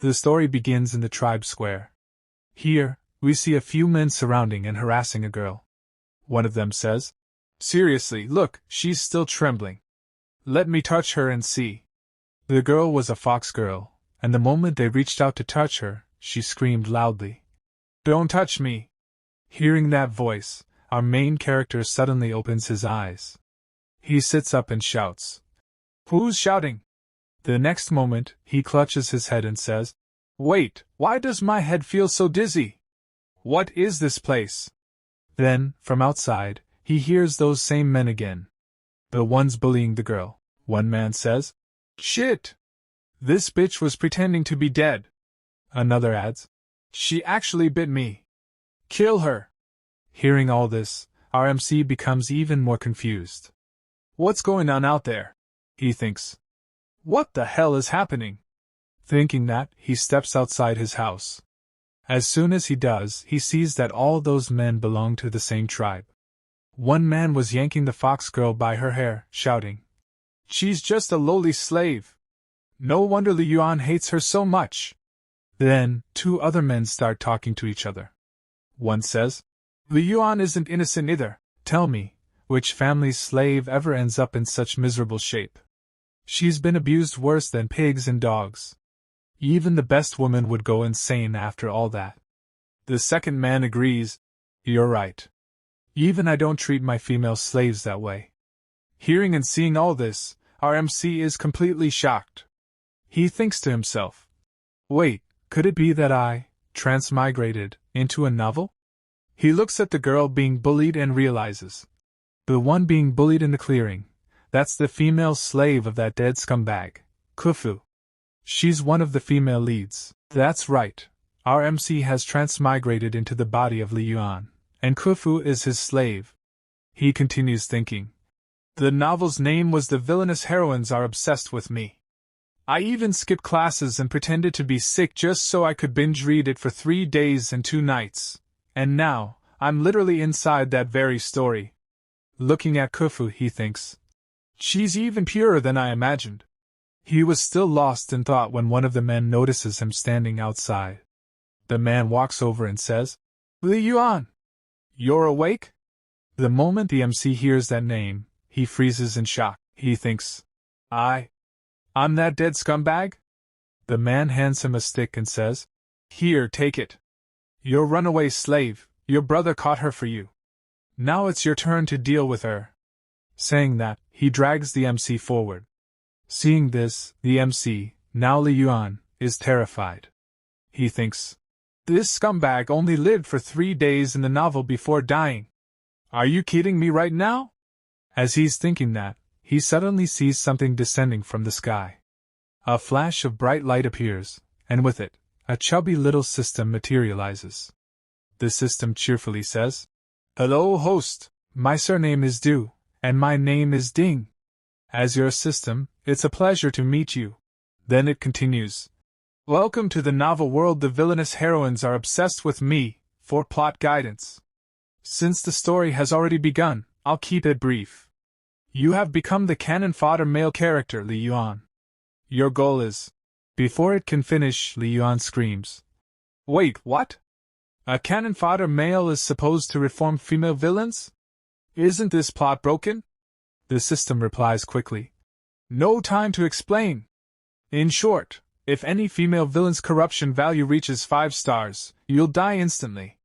The story begins in the tribe square. Here, we see a few men surrounding and harassing a girl. One of them says, "Seriously, look, she's still trembling. Let me touch her and see." The girl was a fox girl, and the moment they reached out to touch her, she screamed loudly, "Don't touch me!" Hearing that voice, our main character suddenly opens his eyes. He sits up and shouts, "Who's shouting?" The next moment, he clutches his head and says, "Wait, why does my head feel so dizzy? What is this place?" Then, from outside, he hears those same men again. The ones bullying the girl. One man says, "Shit! This bitch was pretending to be dead." Another adds, "She actually bit me. Kill her." Hearing all this, our MC becomes even more confused. What's going on out there? He thinks. What the hell is happening? Thinking that, he steps outside his house. As soon as he does, he sees that all those men belong to the same tribe. One man was yanking the fox girl by her hair, shouting, "She's just a lowly slave. No wonder Li Yuan hates her so much." Then, two other men start talking to each other. One says, "Li Yuan isn't innocent either. Tell me, which family's slave ever ends up in such miserable shape? She's been abused worse than pigs and dogs. Even the best woman would go insane after all that." The second man agrees, "You're right. Even I don't treat my female slaves that way." Hearing and seeing all this, our MC is completely shocked. He thinks to himself, "Wait, could it be that I transmigrated into a novel?" He looks at the girl being bullied and realizes, the one being bullied in the clearing, that's the female slave of that dead scumbag, Kufu. She's one of the female leads. That's right, our MC has transmigrated into the body of Li Yuan, and Kufu is his slave. He continues thinking, the novel's name was The Villainous Heroines Are Obsessed with Me. I even skipped classes and pretended to be sick just so I could binge read it for 3 days and 2 nights. And now, I'm literally inside that very story. Looking at Kufu, he thinks, she's even purer than I imagined. He was still lost in thought when one of the men notices him standing outside. The man walks over and says, "Li Yuan, you're awake?" The moment the MC hears that name, he freezes in shock. He thinks, I'm that dead scumbag? The man hands him a stick and says, "Here, take it. Your runaway slave, your brother caught her for you. Now it's your turn to deal with her." Saying that, he drags the MC forward. Seeing this, the MC, now Li Yuan, is terrified. He thinks, this scumbag only lived for 3 days in the novel before dying. Are you kidding me right now? As he's thinking that, he suddenly sees something descending from the sky. A flash of bright light appears, and with it, a chubby little system materializes. The system cheerfully says, "Hello, host. My surname is Du, and my name is Ding. As your system, it's a pleasure to meet you." Then it continues, "Welcome to the novel world. The villainous heroines are obsessed with me, for plot guidance. Since the story has already begun, I'll keep it brief. You have become the canon fodder male character, Li Yuan. Your goal is..." Before it can finish, Li Yuan screams, "Wait, what? A canon fodder male is supposed to reform female villains? Isn't this plot broken?" The system replies quickly, "No time to explain. In short, if any female villain's corruption value reaches 5 stars, you'll die instantly."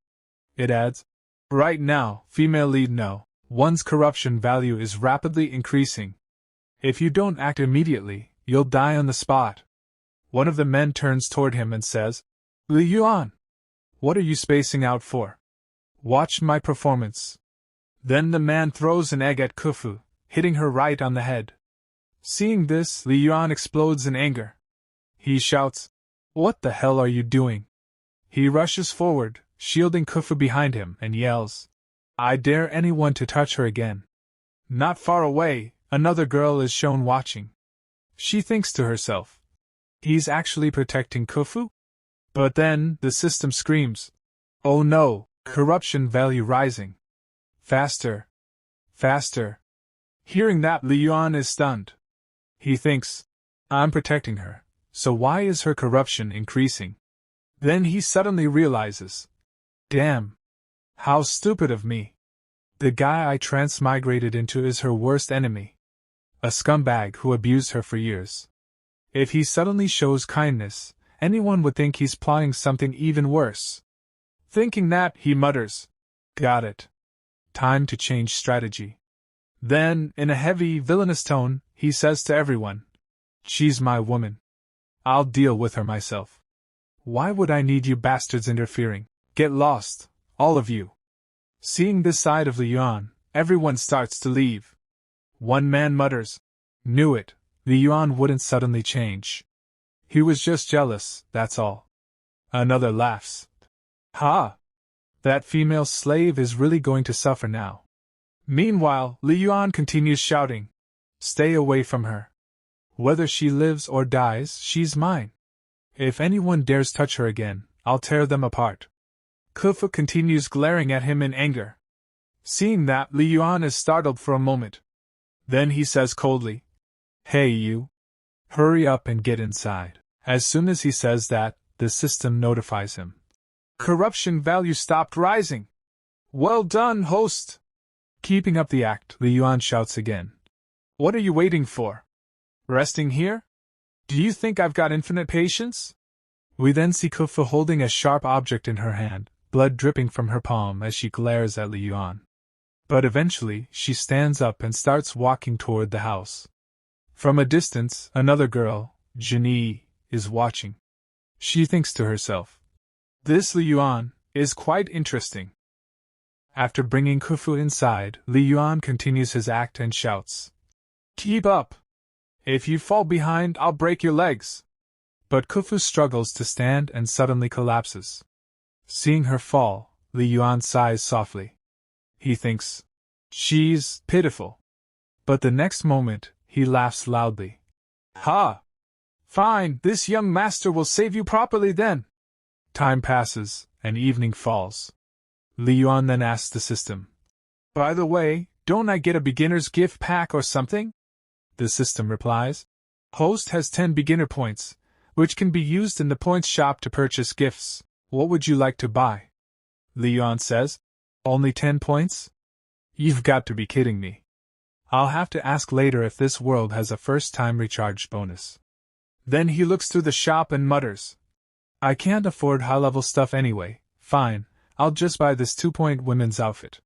It adds, "Right now, female lead no, one's corruption value is rapidly increasing. If you don't act immediately, you'll die on the spot." One of the men turns toward him and says, "Li Yuan, what are you spacing out for? Watch my performance." Then the man throws an egg at Kufu, hitting her right on the head. Seeing this, Li Yuan explodes in anger. He shouts, "What the hell are you doing?" He rushes forward, shielding Kufu behind him, and yells, "I dare anyone to touch her again." Not far away, another girl is shown watching. She thinks to herself, he's actually protecting Kufu? But then, the system screams, "Oh no, corruption value rising. Faster. Faster." Hearing that, Li Yuan is stunned. He thinks, I'm protecting her, so why is her corruption increasing? Then he suddenly realizes, damn. How stupid of me. The guy I transmigrated into is her worst enemy. A scumbag who abused her for years. If he suddenly shows kindness, anyone would think he's plotting something even worse. Thinking that, he mutters, got it. Time to change strategy. Then, in a heavy, villainous tone, he says to everyone, she's my woman. I'll deal with her myself. Why would I need you bastards interfering? Get lost, all of you. Seeing this side of Li Yuan, everyone starts to leave. One man mutters, knew it, Li Yuan wouldn't suddenly change. He was just jealous, that's all. Another laughs. Ha! That female slave is really going to suffer now. Meanwhile, Li Yuan continues shouting, stay away from her. Whether she lives or dies, she's mine. If anyone dares touch her again, I'll tear them apart. Kufu continues glaring at him in anger. Seeing that, Li Yuan is startled for a moment. Then he says coldly, hey you. Hurry up and get inside. As soon as he says that, the system notifies him. Corruption value stopped rising. Well done, host. Keeping up the act, Li Yuan shouts again. What are you waiting for? Resting here? Do you think I've got infinite patience? We then see Kufu holding a sharp object in her hand, blood dripping from her palm as she glares at Li Yuan. But eventually, she stands up and starts walking toward the house. From a distance, another girl, Jinyi, is watching. She thinks to herself, this Li Yuan is quite interesting. After bringing Kufu inside, Li Yuan continues his act and shouts, keep up! If you fall behind, I'll break your legs! But Kufu struggles to stand and suddenly collapses. Seeing her fall, Li Yuan sighs softly. He thinks, she's pitiful. But the next moment, he laughs loudly. Ha! Fine, this young master will save you properly then. Time passes, and evening falls. Li Yuan then asks the system, by the way, don't I get a beginner's gift pack or something? The system replies, host has 10 beginner points, which can be used in the points shop to purchase gifts. What would you like to buy? Li Yuan says, only 10 points? You've got to be kidding me. I'll have to ask later if this world has a first-time recharge bonus. Then he looks through the shop and mutters, I can't afford high-level stuff anyway, fine, I'll just buy this 2-point women's outfit.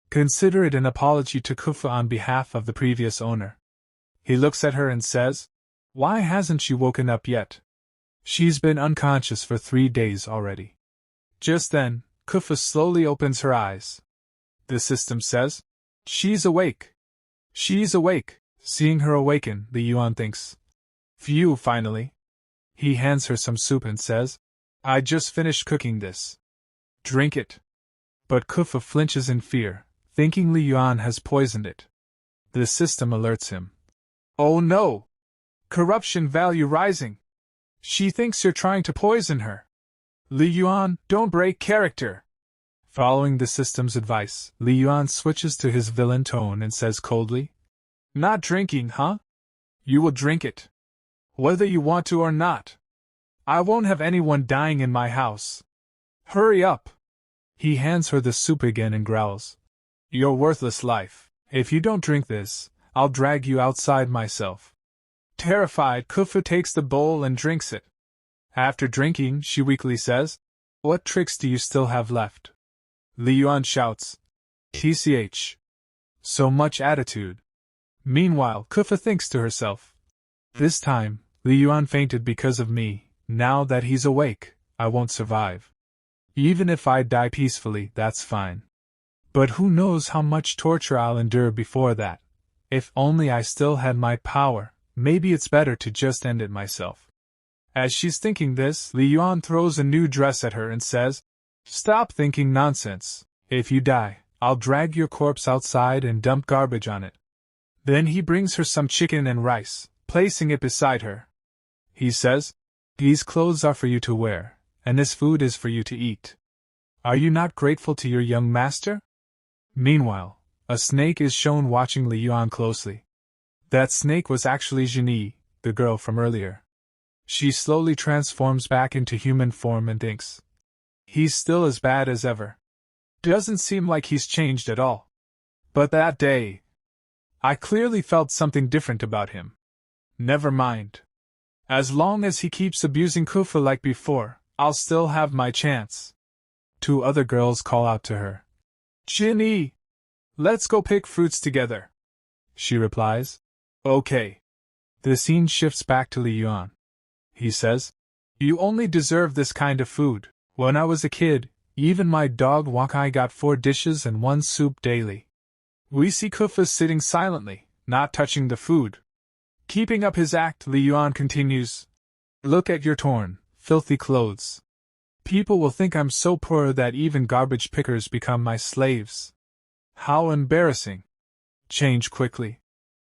Consider it an apology to Kufu on behalf of the previous owner. He looks at her and says, why hasn't she woken up yet? She's been unconscious for 3 days already. Just then, Kufu slowly opens her eyes. The system says, she's awake. She's awake. Seeing her awaken, Li Yuan thinks, phew, finally. He hands her some soup and says, I just finished cooking this. Drink it. But Kufu flinches in fear, thinking Li Yuan has poisoned it. The system alerts him. Oh no! Corruption value rising. She thinks you're trying to poison her. Li Yuan, don't break character. Following the system's advice, Li Yuan switches to his villain tone and says coldly, not drinking, huh? You will drink it. Whether you want to or not. I won't have anyone dying in my house. Hurry up. He hands her the soup again and growls, your worthless life. If you don't drink this, I'll drag you outside myself. Terrified, Kufu takes the bowl and drinks it. After drinking, she weakly says, what tricks do you still have left? Li Yuan shouts, TCH. So much attitude. Meanwhile, Kufu thinks to herself, this time, Li Yuan fainted because of me. Now that he's awake, I won't survive. Even if I die peacefully, that's fine. But who knows how much torture I'll endure before that. If only I still had my power, maybe it's better to just end it myself. As she's thinking this, Li Yuan throws a new dress at her and says, stop thinking nonsense. If you die, I'll drag your corpse outside and dump garbage on it. Then he brings her some chicken and rice, placing it beside her. He says, these clothes are for you to wear, and this food is for you to eat. Are you not grateful to your young master? Meanwhile, a snake is shown watching Li Yuan closely. That snake was actually Jinyi, the girl from earlier. She slowly transforms back into human form and thinks, he's still as bad as ever. Doesn't seem like he's changed at all. But that day, I clearly felt something different about him. Never mind. As long as he keeps abusing Kufa like before, I'll still have my chance. 2 other girls call out to her. Jinny! Let's go pick fruits together. She replies. Okay. The scene shifts back to Li Yuan. He says, you only deserve this kind of food. When I was a kid, even my dog Wakai got 4 dishes and 1 soup daily. We see Kufa sitting silently, not touching the food. Keeping up his act, Li Yuan continues. Look at your torn, filthy clothes. People will think I'm so poor that even garbage pickers become my slaves. How embarrassing. Change quickly.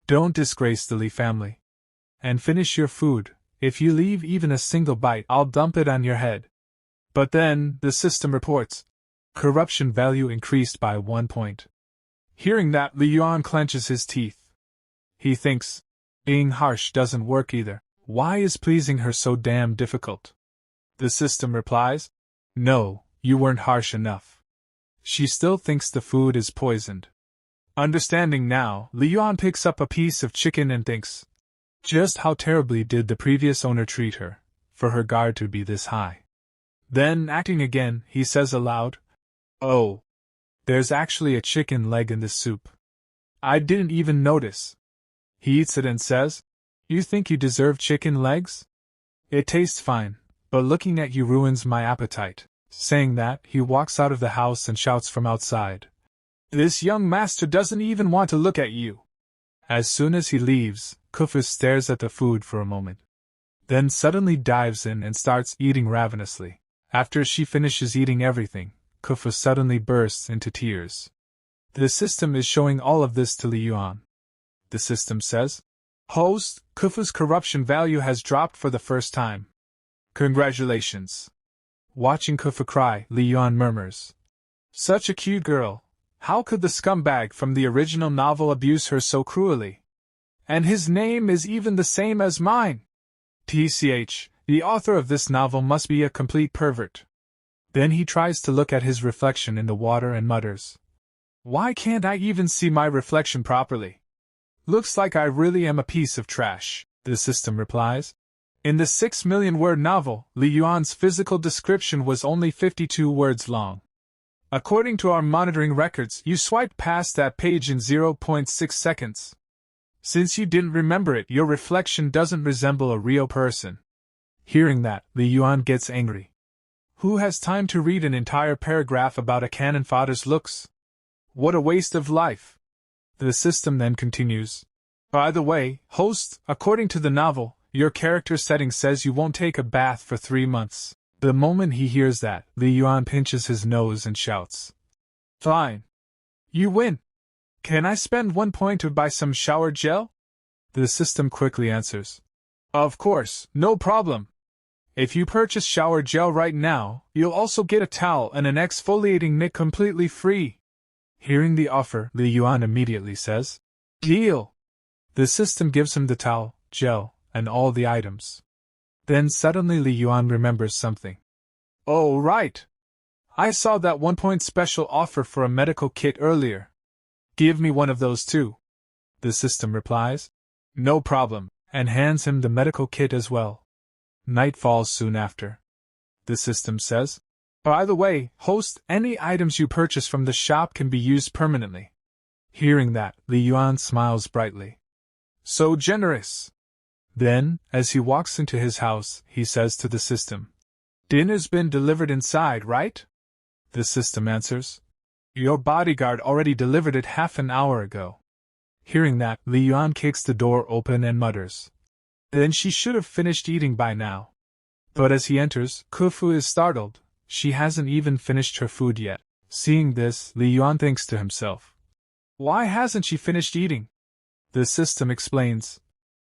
Don't disgrace the Li family. And finish your food. If you leave even a single bite, I'll dump it on your head. But then, the system reports. Corruption value increased by 1 point. Hearing that, Li Yuan clenches his teeth. He thinks, being harsh doesn't work either. Why is pleasing her so damn difficult? The system replies, no, you weren't harsh enough. She still thinks the food is poisoned. Understanding now, Li Yuan picks up a piece of chicken and thinks, just how terribly did the previous owner treat her, for her guard to be this high. Then, acting again, he says aloud, oh, there's actually a chicken leg in this soup. I didn't even notice. He eats it and says, you think you deserve chicken legs? It tastes fine, but looking at you ruins my appetite. Saying that, he walks out of the house and shouts from outside. This young master doesn't even want to look at you. As soon as he leaves, Kufa stares at the food for a moment. Then suddenly dives in and starts eating ravenously. After she finishes eating everything, Kufa suddenly bursts into tears. The system is showing all of this to Li Yuan. The system says, host, Kufa's corruption value has dropped for the first time. Congratulations. Watching Kufa cry, Li Yuan murmurs. Such a cute girl. How could the scumbag from the original novel abuse her so cruelly? And his name is even the same as mine. TCH, the author of this novel must be a complete pervert. Then he tries to look at his reflection in the water and mutters. Why can't I even see my reflection properly? Looks like I really am a piece of trash, the system replies. In the 6 million word novel, Li Yuan's physical description was only 52 words long. According to our monitoring records, you swiped past that page in 0.6 seconds. Since you didn't remember it, your reflection doesn't resemble a real person. Hearing that, Li Yuan gets angry. Who has time to read an entire paragraph about a canon Fodder's looks? What a waste of life. The system then continues. By the way, host, according to the novel, your character setting says you won't take a bath for 3 months. The moment he hears that, Li Yuan pinches his nose and shouts. Fine. You win. Can I spend 1 point to buy some shower gel? The system quickly answers. Of course, no problem. If you purchase shower gel right now, you'll also get a towel and an exfoliating mitt completely free. Hearing the offer, Li Yuan immediately says, deal. The system gives him the towel, gel, and all the items. Then suddenly Li Yuan remembers something. Oh right. I saw that 1 point special offer for a medical kit earlier. Give me one of those too. The system replies. No problem, and hands him the medical kit as well. Night falls soon after. The system says, by the way, host, any items you purchase from the shop can be used permanently. Hearing that, Li Yuan smiles brightly. So generous. Then, as he walks into his house, he says to the system, dinner's been delivered inside, right? The system answers, your bodyguard already delivered it half an hour ago. Hearing that, Li Yuan kicks the door open and mutters, then she should have finished eating by now. But as he enters, Kufu is startled. She hasn't even finished her food yet. Seeing this, Li Yuan thinks to himself, why hasn't she finished eating? The system explains,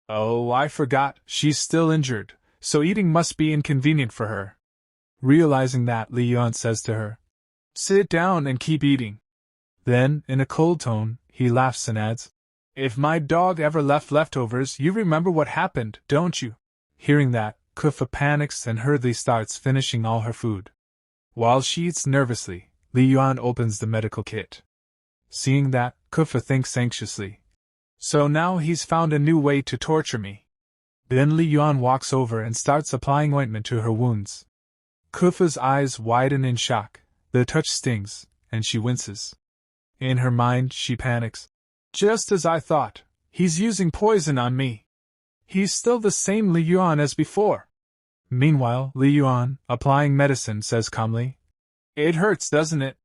oh, I forgot, she's still injured, so eating must be inconvenient for her. Realizing that, Li Yuan says to her, sit down and keep eating. Then, in a cold tone, he laughs and adds, if my dog ever left leftovers, you remember what happened, don't you? Hearing that, Kufa panics and hurriedly starts finishing all her food. While she eats nervously, Li Yuan opens the medical kit. Seeing that, Kufa thinks anxiously. So now he's found a new way to torture me. Then Li Yuan walks over and starts applying ointment to her wounds. Kufa's eyes widen in shock, the touch stings, and she winces. In her mind, she panics. Just as I thought, he's using poison on me. He's still the same Li Yuan as before. Meanwhile, Li Yuan, applying medicine, says calmly, It hurts, doesn't it?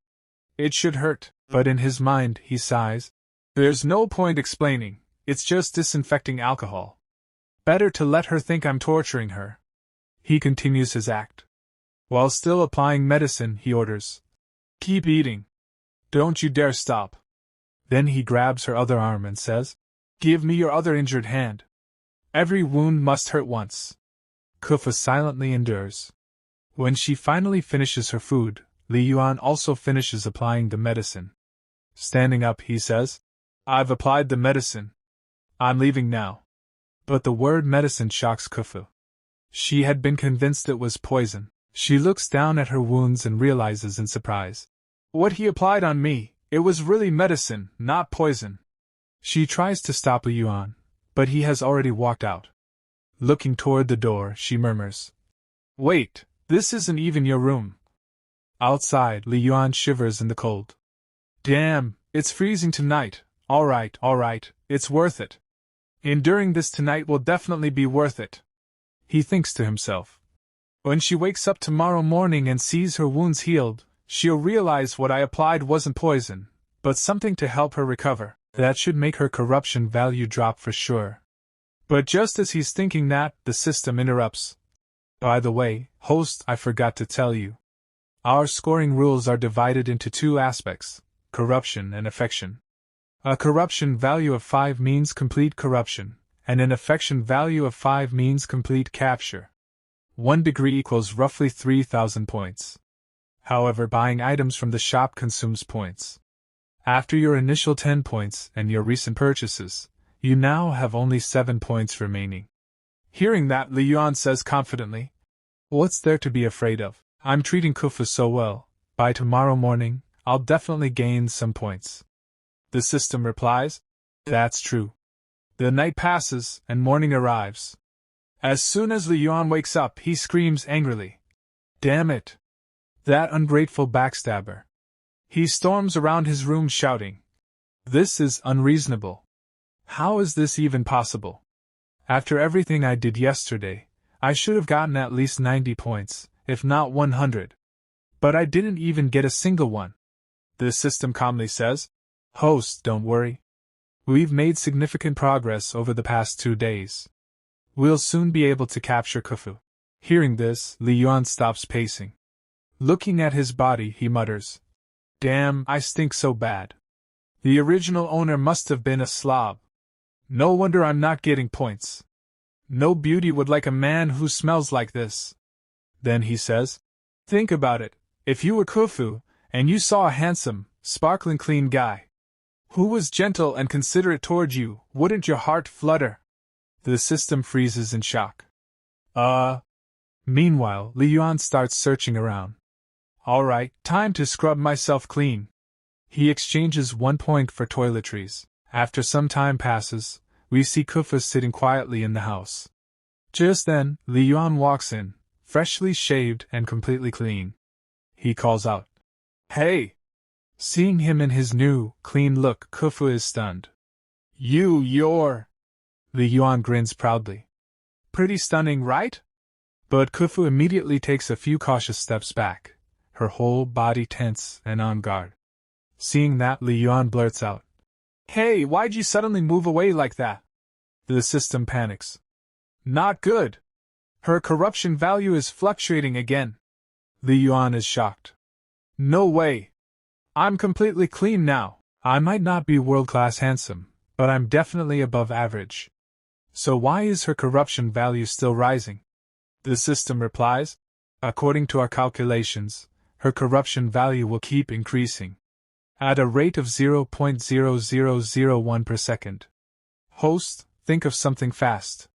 It should hurt, but in his mind, he sighs. There's no point explaining, it's just disinfecting alcohol. Better to let her think I'm torturing her. He continues his act. While still applying medicine, he orders, Keep eating. Don't you dare stop. Then he grabs her other arm and says, Give me your other injured hand. Every wound must hurt once. Kufa silently endures. When she finally finishes her food, Li Yuan also finishes applying the medicine. Standing up, he says, I've applied the medicine. I'm leaving now. But the word medicine shocks Kufa. She had been convinced it was poison. She looks down at her wounds and realizes in surprise. What he applied on me, it was really medicine, not poison. She tries to stop Li Yuan, but he has already walked out. Looking toward the door, she murmurs, Wait, this isn't even your room. Outside, Li Yuan shivers in the cold. Damn, it's freezing tonight. All right, it's worth it. Enduring this tonight will definitely be worth it. He thinks to himself. When she wakes up tomorrow morning and sees her wounds healed, she'll realize what I applied wasn't poison, but something to help her recover. That should make her corruption value drop for sure. But just as he's thinking that, the system interrupts. By the way, host, I forgot to tell you. Our scoring rules are divided into two aspects, corruption and affection. A corruption value of 5 means complete corruption, and an affection value of 5 means complete capture. 1 degree equals roughly 3,000 points. However, buying items from the shop consumes points. After your initial 10 points and your recent purchases, you now have only 7 points remaining. Hearing that, Li Yuan says confidently, What's there to be afraid of? I'm treating Kufa so well. By tomorrow morning, I'll definitely gain some points. The system replies, That's true. The night passes, and morning arrives. As soon as Li Yuan wakes up, he screams angrily, Damn it! That ungrateful backstabber. He storms around his room shouting, This is unreasonable. How is this even possible? After everything I did yesterday, I should have gotten at least 90 points, if not 100. But I didn't even get a single one. The system calmly says, Host, don't worry. We've made significant progress over the past 2 days. We'll soon be able to capture Kufu. Hearing this, Li Yuan stops pacing. Looking at his body, he mutters, Damn, I stink so bad. The original owner must have been a slob. No wonder I'm not getting points. No beauty would like a man who smells like this. Then he says, Think about it, if you were Kufu, and you saw a handsome, sparkling clean guy, who was gentle and considerate toward you, wouldn't your heart flutter? The system freezes in shock. Meanwhile, Li Yuan starts searching around. Alright, time to scrub myself clean. He exchanges 1 point for toiletries. After some time passes, we see Kufa sitting quietly in the house. Just then, Li Yuan walks in, freshly shaved and completely clean. He calls out, Hey! Seeing him in his new, clean look, Kufa is stunned. You're... Li Yuan grins proudly. Pretty stunning, right? But Kufu immediately takes a few cautious steps back, her whole body tense and on guard. Seeing that, Li Yuan blurts out, Hey, why'd you suddenly move away like that? The system panics. Not good. Her corruption value is fluctuating again. Li Yuan is shocked. No way. I'm completely clean now. I might not be world-class handsome, but I'm definitely above average. So why is her corruption value still rising? The system replies, According to our calculations, her corruption value will keep increasing at a rate of 0.0001 per second. Host, think of something fast.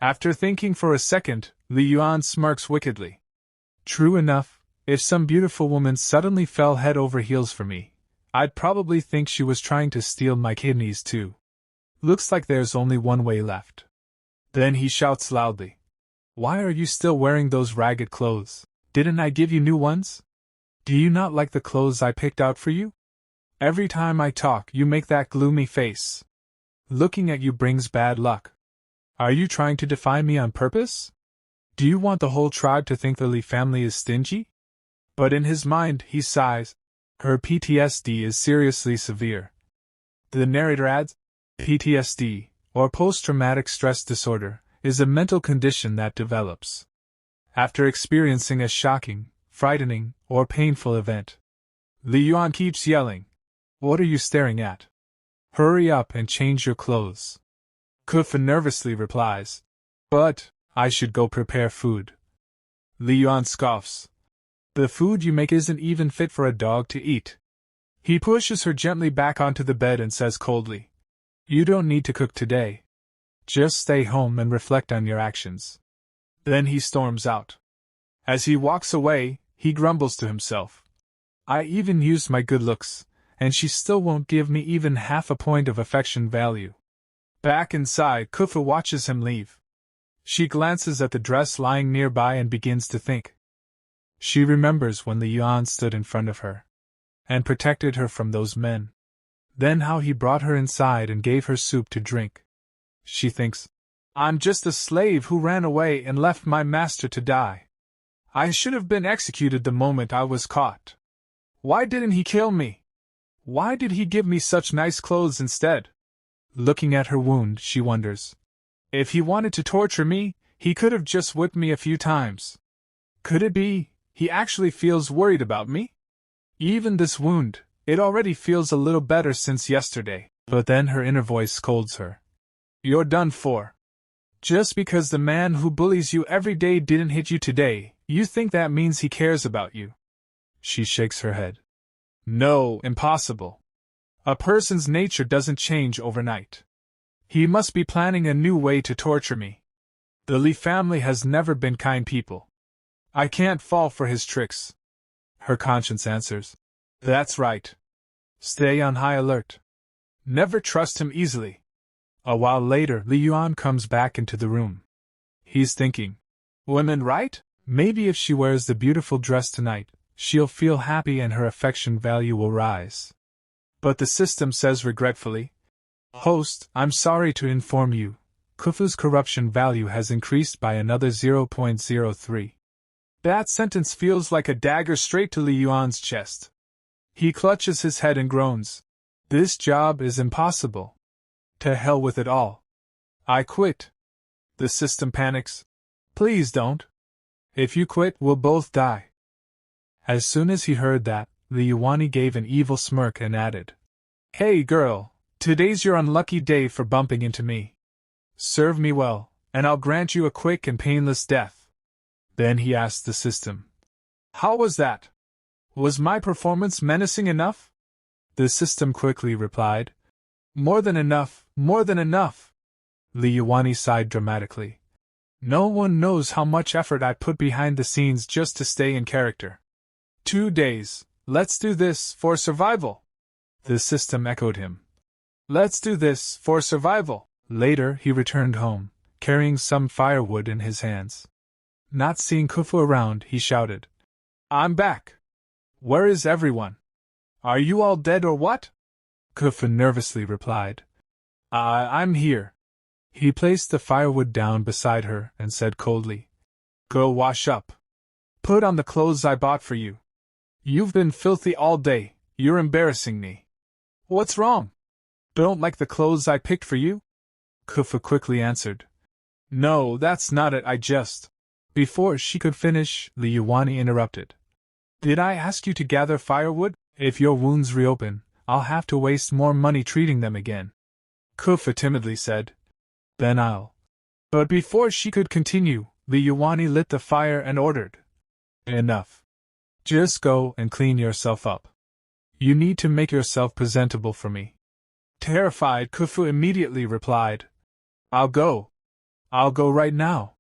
After thinking for a second, Li Yuan smirks wickedly. True enough, if some beautiful woman suddenly fell head over heels for me, I'd probably think she was trying to steal my kidneys too. Looks like there's only one way left. Then he shouts loudly. Why are you still wearing those ragged clothes? Didn't I give you new ones? Do you not like the clothes I picked out for you? Every time I talk, you make that gloomy face. Looking at you brings bad luck. Are you trying to defy me on purpose? Do you want the whole tribe to think the Li family is stingy? But in his mind, he sighs. Her PTSD is seriously severe. The narrator adds, PTSD, or post-traumatic stress disorder, is a mental condition that develops after experiencing a shocking, frightening, or painful event. Li Yuan keeps yelling. What are you staring at? Hurry up and change your clothes. Kufa nervously replies. But, I should go prepare food. Li Yuan scoffs. The food you make isn't even fit for a dog to eat. He pushes her gently back onto the bed and says coldly, You don't need to cook today. Just stay home and reflect on your actions. Then he storms out. As he walks away, he grumbles to himself. I even used my good looks, and she still won't give me even half a point of affection value. Back inside, Kufa watches him leave. She glances at the dress lying nearby and begins to think. She remembers when Li Yuan stood in front of her and protected her from those men. Then how he brought her inside and gave her soup to drink. She thinks, I'm just a slave who ran away and left my master to die. I should have been executed the moment I was caught. Why didn't he kill me? Why did he give me such nice clothes instead? Looking at her wound, she wonders. If he wanted to torture me, he could have just whipped me a few times. Could it be, he actually feels worried about me? Even this wound, it already feels a little better since yesterday. But then her inner voice scolds her. You're done for. Just because the man who bullies you every day didn't hit you today, you think that means he cares about you. She shakes her head. No, impossible. A person's nature doesn't change overnight. He must be planning a new way to torture me. The Li family has never been kind people. I can't fall for his tricks. Her conscience answers. That's right. Stay on high alert. Never trust him easily. A while later, Li Yuan comes back into the room. He's thinking, women, right? Maybe if she wears the beautiful dress tonight, she'll feel happy and her affection value will rise. But the system says regretfully, Host, I'm sorry to inform you, Kufu's corruption value has increased by another 0.03. That sentence feels like a dagger straight to Li Yuan's chest. He clutches his head and groans. This job is impossible. To hell with it all. I quit. The system panics. Please don't. If you quit, we'll both die. As soon as he heard that, Li Yuan gave an evil smirk and added, Hey girl, today's your unlucky day for bumping into me. Serve me well, and I'll grant you a quick and painless death. Then he asked the system, How was that? Was my performance menacing enough? The system quickly replied, More than enough, more than enough. Li Yuan sighed dramatically. No one knows how much effort I put behind the scenes just to stay in character. 2 days, let's do this for survival. The system echoed him. Let's do this for survival. Later, he returned home, carrying some firewood in his hands. Not seeing Kufu around, he shouted, I'm back. Where is everyone? Are you all dead or what? Kufu nervously replied, I'm here. He placed the firewood down beside her and said coldly, Go wash up. Put on the clothes I bought for you. You've been filthy all day, you're embarrassing me. What's wrong? Don't like the clothes I picked for you? Kufu quickly answered, No, that's not it, I just... Before she could finish, Li Yuan interrupted. Did I ask you to gather firewood? If your wounds reopen, I'll have to waste more money treating them again. Kufu timidly said, Then I'll... But before she could continue, Li Yuan lit the fire and ordered, Enough. Just go and clean yourself up. You need to make yourself presentable for me. Terrified, Kufu immediately replied, I'll go right now.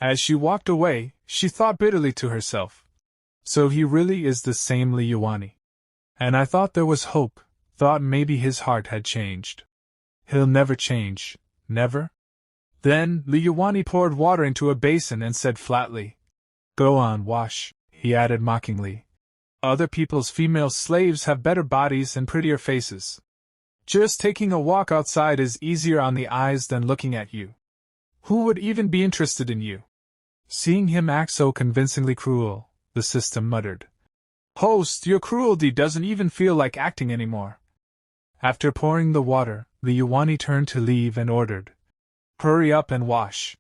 As she walked away, she thought bitterly to herself. So he really is the same Liuani. And I thought there was hope, thought maybe his heart had changed. He'll never change, never? Then, Liuani poured water into a basin and said flatly, "Go on, wash," he added mockingly. "Other people's female slaves have better bodies and prettier faces. Just taking a walk outside is easier on the eyes than looking at you. Who would even be interested in you?" Seeing him act so convincingly cruel, the system muttered, "Host, your cruelty doesn't even feel like acting anymore." After pouring the water, Liuani turned to leave and ordered, "Hurry up and wash."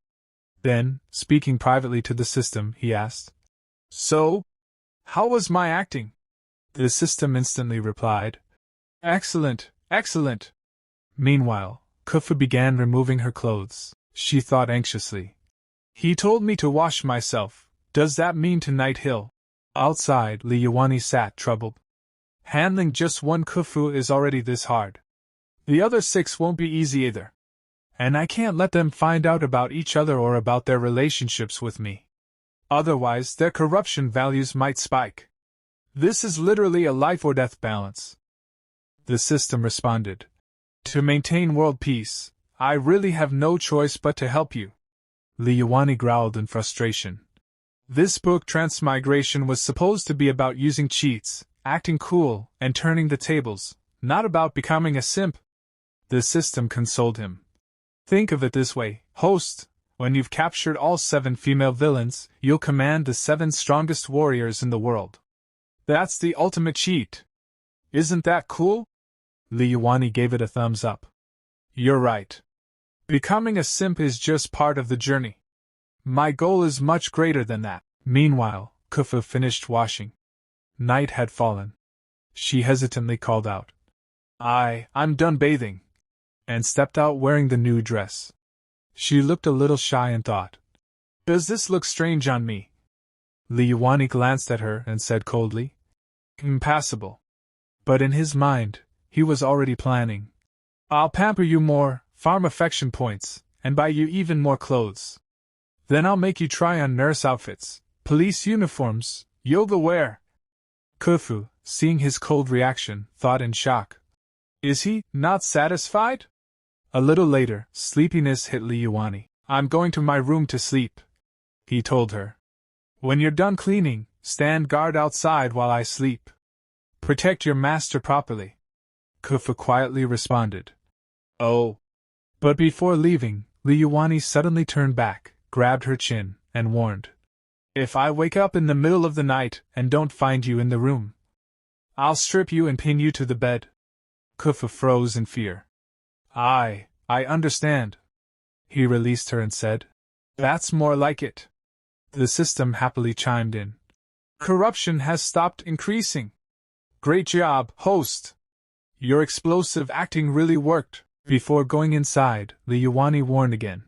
Then, speaking privately to the system, he asked, "So? How was my acting?" The system instantly replied, "Excellent, excellent." Meanwhile, Kufu began removing her clothes. She thought anxiously. He told me to wash myself. Does that mean tonight he'll? Outside, Liuani sat troubled. Handling just one Kufu is already this hard. The other 6 won't be easy either. And I can't let them find out about each other or about their relationships with me. Otherwise, their corruption values might spike. This is literally a life-or-death balance. The system responded, "To maintain world peace, I really have no choice but to help you." Liuani growled in frustration. This book Transmigration was supposed to be about using cheats, acting cool, and turning the tables, not about becoming a simp. The system consoled him. "Think of it this way, host. When you've captured all 7 female villains, you'll command the 7 strongest warriors in the world. That's the ultimate cheat. Isn't that cool?" Liuani gave it a thumbs up. "You're right. Becoming a simp is just part of the journey. My goal is much greater than that." Meanwhile, Kufu finished washing. Night had fallen. She hesitantly called out, I'm done bathing," and stepped out wearing the new dress. She looked a little shy and thought, "Does this look strange on me?" Liuani glanced at her and said coldly, "Impassable." But in his mind, he was already planning, "I'll pamper you more, farm affection points, and buy you even more clothes. Then I'll make you try on nurse outfits, police uniforms, yoga wear." Kufu, seeing his cold reaction, thought in shock, "Is he not satisfied?" A little later, sleepiness hit Liuani. "I'm going to my room to sleep," he told her. "When you're done cleaning, stand guard outside while I sleep. Protect your master properly." Kufu quietly responded, "Oh." But before leaving, Liuani suddenly turned back, grabbed her chin, and warned, "If I wake up in the middle of the night and don't find you in the room, I'll strip you and pin you to the bed." Kufu froze in fear. I understand." He released her and said, "That's more like it." The system happily chimed in, "Corruption has stopped increasing. Great job, host. Your explosive acting really worked." Before going inside, Liuani warned again,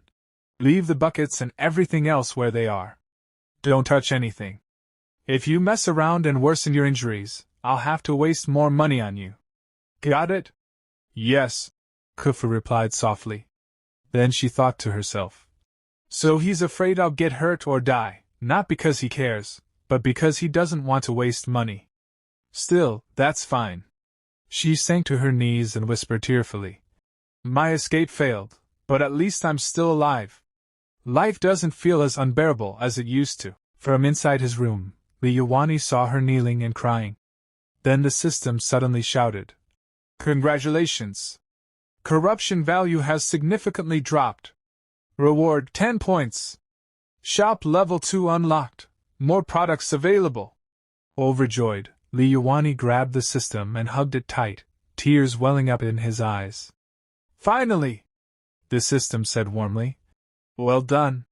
"Leave the buckets and everything else where they are. Don't touch anything. If you mess around and worsen your injuries, I'll have to waste more money on you. Got it?" "Yes," Kufu replied softly. Then she thought to herself, "So he's afraid I'll get hurt or die, not because he cares, but because he doesn't want to waste money. Still, that's fine." She sank to her knees and whispered tearfully, "My escape failed, but at least I'm still alive. Life doesn't feel as unbearable as it used to." From inside his room, Liuani saw her kneeling and crying. Then the system suddenly shouted, "Congratulations! Corruption value has significantly dropped. Reward 10 points. Shop level 2 unlocked. More products available." Overjoyed, Liuani grabbed the system and hugged it tight, tears welling up in his eyes. "Finally!" the system said warmly. "Well done.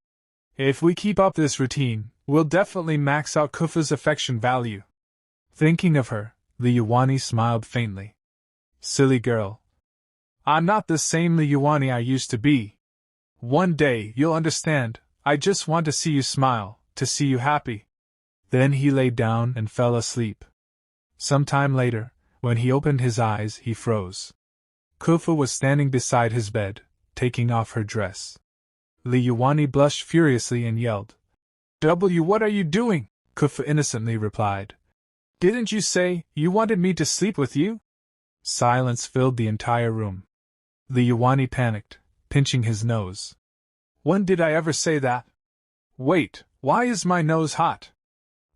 If we keep up this routine, we'll definitely max out Kufu's affection value." Thinking of her, Liuani smiled faintly. "Silly girl. I'm not the same Liuani I used to be. One day you'll understand. I just want to see you smile, to see you happy." Then he lay down and fell asleep. Some time later, when he opened his eyes, he froze. Kufu was standing beside his bed, taking off her dress. Li Yuani blushed furiously and yelled. What are you doing? Kufa innocently replied. Didn't you say you wanted me to sleep with you? Silence filled the entire room. Li Yuani panicked, pinching his nose. When did I ever say that? Wait, why is my nose hot?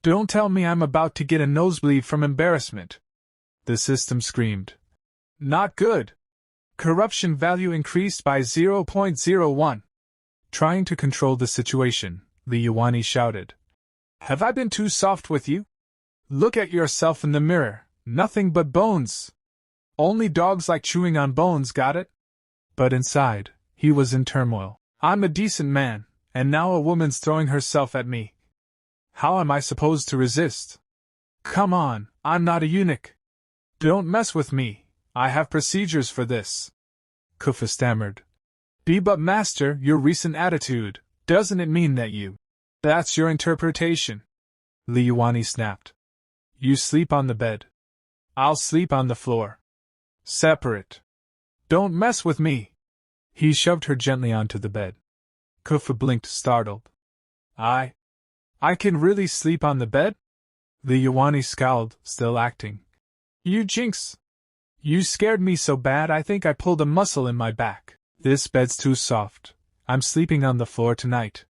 Don't tell me I'm about to get a nosebleed from embarrassment. The system screamed. Not good. Corruption value increased by 0.01. Trying to control the situation, Li Yuani shouted. Have I been too soft with you? Look at yourself in the mirror, nothing but bones. Only dogs like chewing on bones, got it? But inside, he was in turmoil. I'm a decent man, and now a woman's throwing herself at me. How am I supposed to resist? Come on, I'm not a eunuch. Don't mess with me, I have procedures for this. Kufa stammered. But master, your recent attitude, doesn't it mean that you... That's your interpretation. Li Yuani snapped. You sleep on the bed. I'll sleep on the floor. Separate. Don't mess with me. He shoved her gently onto the bed. Kufa blinked, startled. I can really sleep on the bed? Li Yuani scowled, still acting. You jinx. You scared me so bad I think I pulled a muscle in my back. This bed's too soft. I'm sleeping on the floor tonight.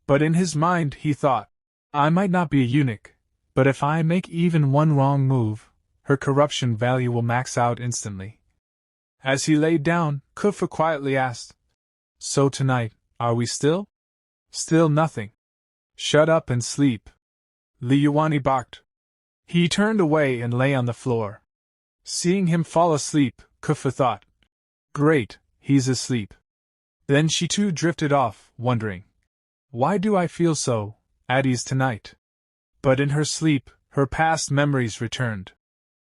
But in his mind he thought, I might not be a eunuch, but if I make even one wrong move, her corruption value will max out instantly. As he laid down, Kufa quietly asked, So tonight, are we still? Still nothing. Shut up and sleep. Li Yuani barked. He turned away and lay on the floor. Seeing him fall asleep, Kufa thought, Great, he's asleep. Then she too drifted off, wondering, Why do I feel so at ease tonight? But in her sleep, her past memories returned.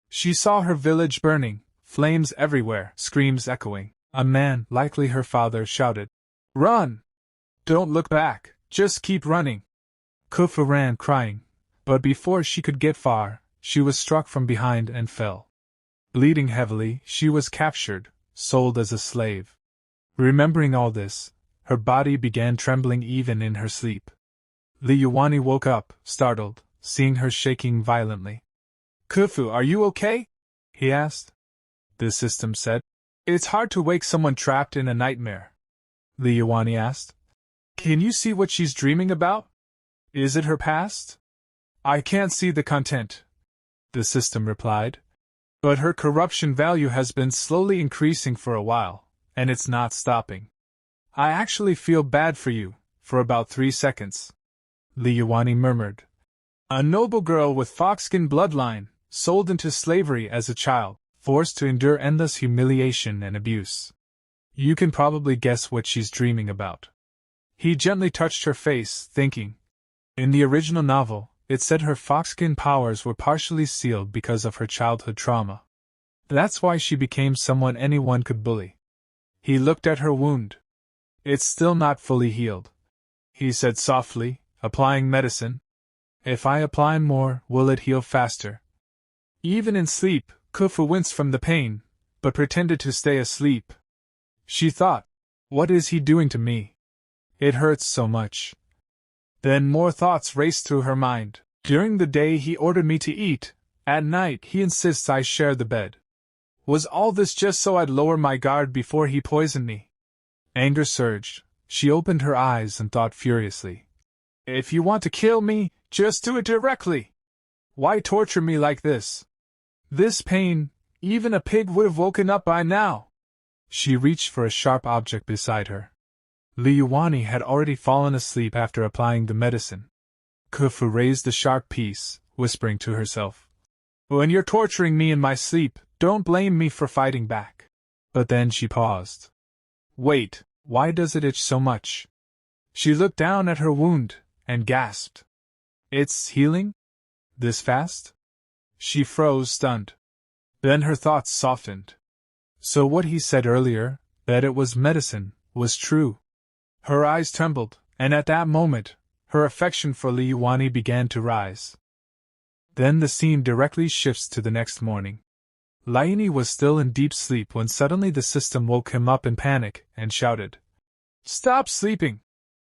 She saw her village burning, flames everywhere, screams echoing. A man, likely her father, shouted, Run! Don't look back, just keep running. Kufa ran crying, but before she could get far, she was struck from behind and fell. Bleeding heavily, she was captured, sold as a slave. Remembering all this, her body began trembling even in her sleep. Li Yuani woke up, startled, seeing her shaking violently. Kufu, are you okay? He asked. The system said. It's hard to wake someone trapped in a nightmare. Li Yuani asked. Can you see what she's dreaming about? Is it her past? I can't see the content, the system replied. But her corruption value has been slowly increasing for a while, and it's not stopping. I actually feel bad for you, for about 3 seconds. Li Yuani murmured. A noble girl with fox-skin bloodline, sold into slavery as a child, forced to endure endless humiliation and abuse. You can probably guess what she's dreaming about. He gently touched her face, thinking. In the original novel, it said her fox-skin powers were partially sealed because of her childhood trauma. That's why she became someone anyone could bully. He looked at her wound. It's still not fully healed, he said softly, applying medicine. If I apply more, will it heal faster? Even in sleep, Kufu winced from the pain, but pretended to stay asleep. She thought, what is he doing to me? It hurts so much. Then more thoughts raced through her mind. During the day he ordered me to eat, at night he insists I share the bed. Was all this just so I'd lower my guard before he poisoned me? Anger surged. She opened her eyes and thought furiously. If you want to kill me, just do it directly. Why torture me like this? This pain, even a pig would have woken up by now. She reached for a sharp object beside her. Li Yuani had already fallen asleep after applying the medicine. Kufu raised the sharp piece, whispering to herself. When you're torturing me in my sleep, don't blame me for fighting back. But then she paused. Wait, why does it itch so much? She looked down at her wound, and gasped. It's healing? This fast? She froze, stunned. Then her thoughts softened. So what he said earlier, that it was medicine, was true. Her eyes trembled, and at that moment, her affection for Li Yuani began to rise. Then the scene directly shifts to the next morning. Laini was still in deep sleep when suddenly the system woke him up in panic and shouted, Stop sleeping!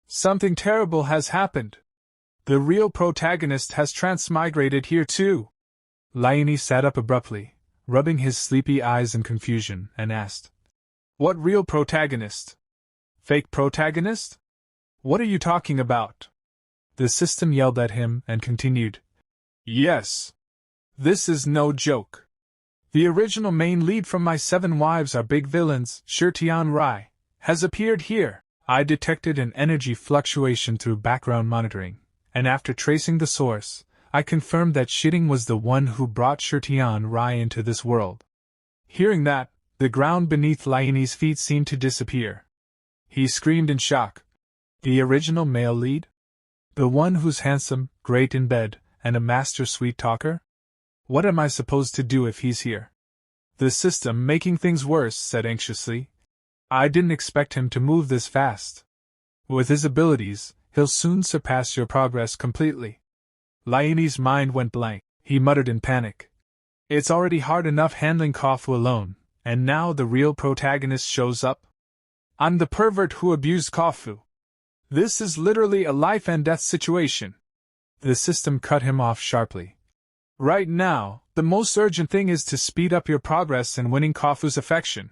Something terrible has happened. The real protagonist has transmigrated here too. Laini sat up abruptly, rubbing his sleepy eyes in confusion, and asked, What real protagonist? Fake protagonist? What are you talking about? The system yelled at him and continued, Yes. This is no joke. The original main lead from My Seven Wives Are Big Villains, Tianyuan Rai, has appeared here. I detected an energy fluctuation through background monitoring, and after tracing the source, I confirmed that Shitting was the one who brought Tianyuan Rai into this world. Hearing that, the ground beneath Laini's feet seemed to disappear. He screamed in shock. The original male lead? The one who's handsome, great in bed, and a master sweet talker? What am I supposed to do if he's here? The system, making things worse, said anxiously. I didn't expect him to move this fast. With his abilities, he'll soon surpass your progress completely. Laini's mind went blank. He muttered in panic. It's already hard enough handling Kofu alone, and now the real protagonist shows up? I'm the pervert who abused Kofu. This is literally a life and death situation. The system cut him off sharply. Right now, the most urgent thing is to speed up your progress in winning Kofu's affection.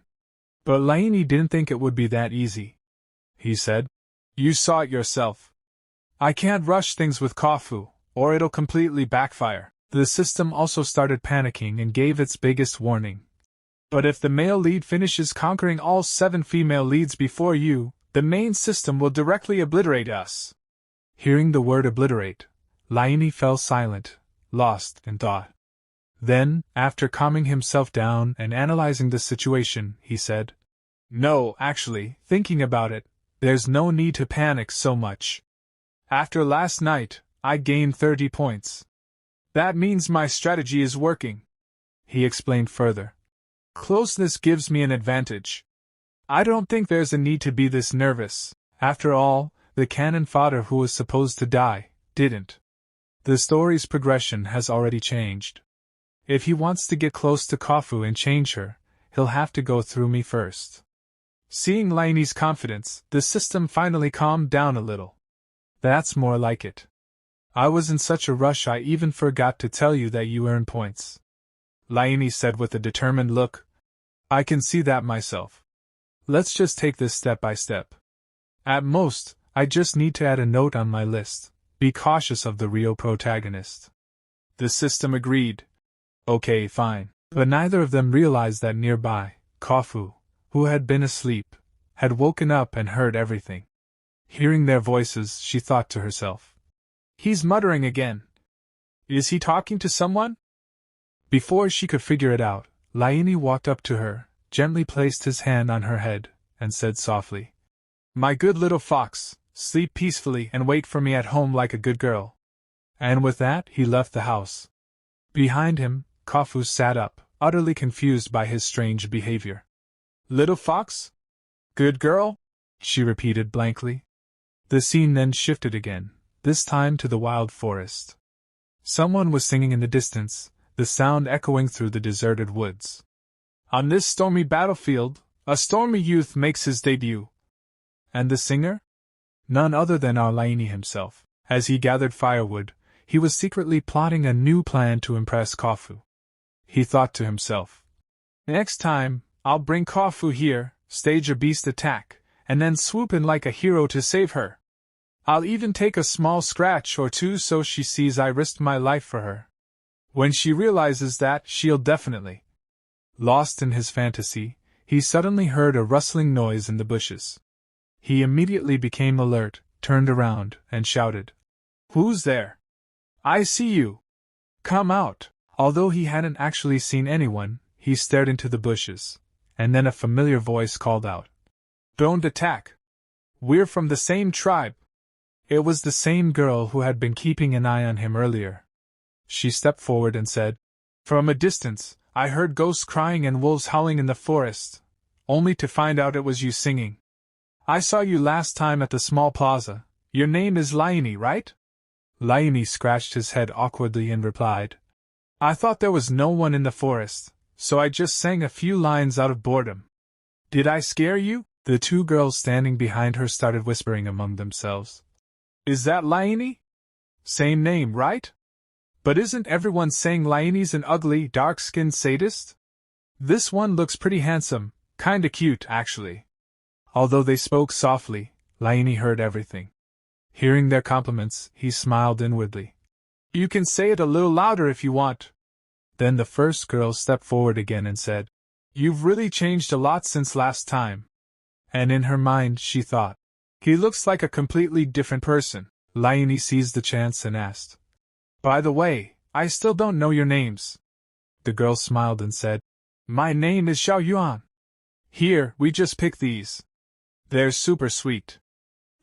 But Laini didn't think it would be that easy. He said, You saw it yourself. I can't rush things with Kofu, or it'll completely backfire. The system also started panicking and gave its biggest warning. But if the male lead finishes conquering all 7 female leads before you, the main system will directly obliterate us. Hearing the word obliterate, Laini fell silent, lost in thought. Then, after calming himself down and analyzing the situation, he said, No, actually, thinking about it, there's no need to panic so much. After last night, I gained 30 points. That means my strategy is working. He explained further. Closeness gives me an advantage. I don't think there's a need to be this nervous. After all, the canon Fodder who was supposed to die, didn't. The story's progression has already changed. If he wants to get close to Kofu and change her, he'll have to go through me first. Seeing Laini's confidence, the system finally calmed down a little. That's more like it. I was in such a rush I even forgot to tell you that you earn points. Laini said with a determined look. I can see that myself. Let's just take this step by step. At most, I just need to add a note on my list. Be cautious of the real protagonist. The system agreed. Okay, fine. But neither of them realized that nearby, Kofu, who had been asleep, had woken up and heard everything. Hearing their voices, she thought to herself. He's muttering again. Is he talking to someone? Before she could figure it out, Laini walked up to her, gently placed his hand on her head, and said softly, My good little fox, sleep peacefully and wait for me at home like a good girl. And with that, he left the house. Behind him, Kofu sat up, utterly confused by his strange behavior. Little fox? Good girl? She repeated blankly. The scene then shifted again, this time to the wild forest. Someone was singing in the distance, the sound echoing through the deserted woods. On this stormy battlefield, a stormy youth makes his debut. And the singer? None other than our Laini himself. As he gathered firewood, he was secretly plotting a new plan to impress Kofu. He thought to himself, Next time, I'll bring Kofu here, stage a beast attack, and then swoop in like a hero to save her. I'll even take a small scratch or two so she sees I risked my life for her. When she realizes that, she'll definitely. Lost in his fantasy, he suddenly heard a rustling noise in the bushes. He immediately became alert, turned around, and shouted, Who's there? I see you. Come out. Although he hadn't actually seen anyone, he stared into the bushes, and then a familiar voice called out, Don't attack. We're from the same tribe. It was the same girl who had been keeping an eye on him earlier. She stepped forward and said, From a distance, I heard ghosts crying and wolves howling in the forest, only to find out it was you singing. I saw you last time at the small plaza. Your name is Laini, right? Laini scratched his head awkwardly and replied, I thought there was no one in the forest, so I just sang a few lines out of boredom. Did I scare you? The two girls standing behind her started whispering among themselves. Is that Laini? Same name, right? But isn't everyone saying Laini's an ugly, dark-skinned sadist? This one looks pretty handsome, kinda cute, actually. Although they spoke softly, Laini heard everything. Hearing their compliments, he smiled inwardly. You can say it a little louder if you want. Then the first girl stepped forward again and said, You've really changed a lot since last time. And in her mind she thought, he looks like a completely different person. Laini seized the chance and asked, By the way, I still don't know your names. The girl smiled and said, My name is Xiaoyuan. Here, we just pick these. They're super sweet.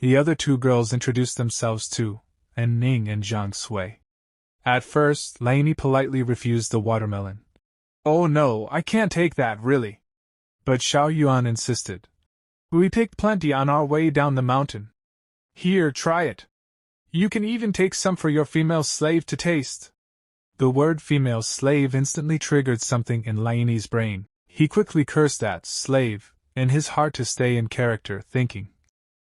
The other two girls introduced themselves too, and Ning and Zhang Sui. At first, Laini politely refused the watermelon. Oh no, I can't take that, really. But Xiaoyuan insisted. We picked plenty on our way down the mountain. Here, try it. You can even take some for your female slave to taste. The word female slave instantly triggered something in Laini's brain. He quickly cursed at slave, in his heart to stay in character, thinking,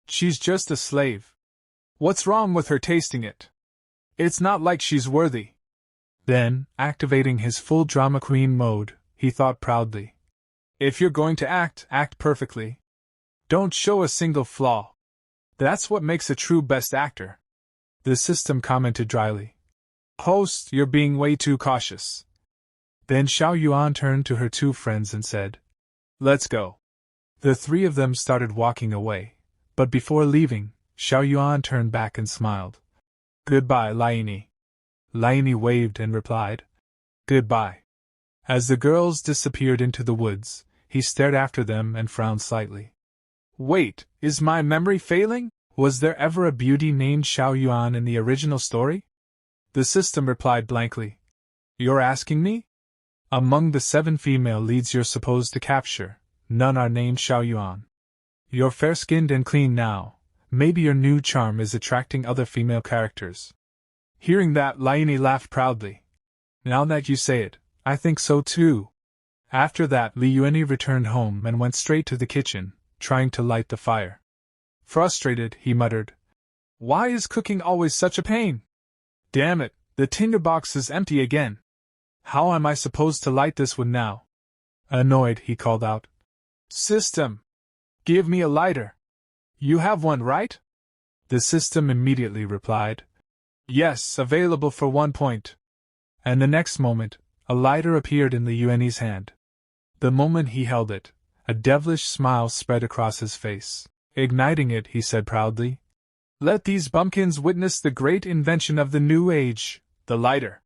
She's just a slave. What's wrong with her tasting it? It's not like she's worthy. Then, activating his full drama queen mode, he thought proudly. If you're going to act, act perfectly. Don't show a single flaw. That's what makes a true best actor. The system commented dryly. Host, you're being way too cautious. Then Xiaoyuan turned to her two friends and said, Let's go. The three of them started walking away, but before leaving, Xiaoyuan turned back and smiled. Goodbye, Laini. Laini waved and replied, Goodbye. As the girls disappeared into the woods, he stared after them and frowned slightly. Wait, is my memory failing? Was there ever a beauty named Xiaoyuan in the original story? The system replied blankly. You're asking me? Among the 7 female leads you're supposed to capture, none are named Xiaoyuan. You're fair-skinned and clean now. Maybe your new charm is attracting other female characters. Hearing that, Laini laughed proudly. Now that you say it, I think so too. After that, Li Yuanyi returned home and went straight to the kitchen, trying to light the fire. Frustrated, he muttered, Why is cooking always such a pain? Damn it, the tinderbox is empty again. How am I supposed to light this wood now? Annoyed, he called out, System! Give me a lighter. You have one, right? The system immediately replied, Yes, available for 1 point. And the next moment, a lighter appeared in Li Yuanyi's hand. The moment he held it, a devilish smile spread across his face. Igniting it, he said proudly, Let these bumpkins witness the great invention of the new age, the lighter.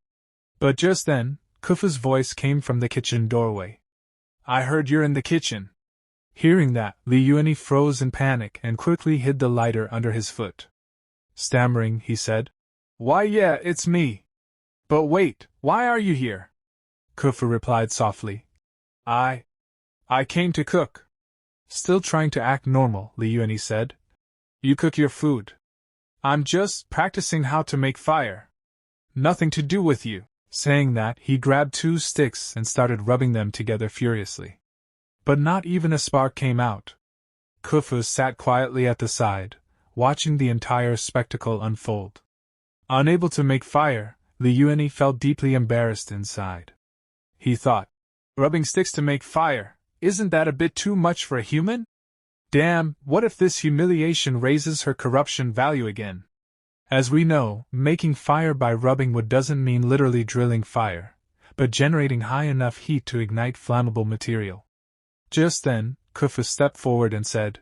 But just then, Kufu's voice came from the kitchen doorway. I heard you're in the kitchen. Hearing that, Li Yuanyi froze in panic and quickly hid the lighter under his foot. Stammering, he said, Why yeah, it's me. But wait, why are you here? Kufu replied softly. I came to cook. Still trying to act normal, Li Yuanyi said. You cook your food. I'm just practicing how to make fire. Nothing to do with you. Saying that, he grabbed 2 sticks and started rubbing them together furiously. But not even a spark came out. Kufu sat quietly at the side, watching the entire spectacle unfold. Unable to make fire, Li Yuanyi felt deeply embarrassed inside. He thought, rubbing sticks to make fire, isn't that a bit too much for a human? Damn, what if this humiliation raises her corruption value again? As we know, making fire by rubbing wood doesn't mean literally drilling fire, but generating high enough heat to ignite flammable material. Just then, Kufu stepped forward and said,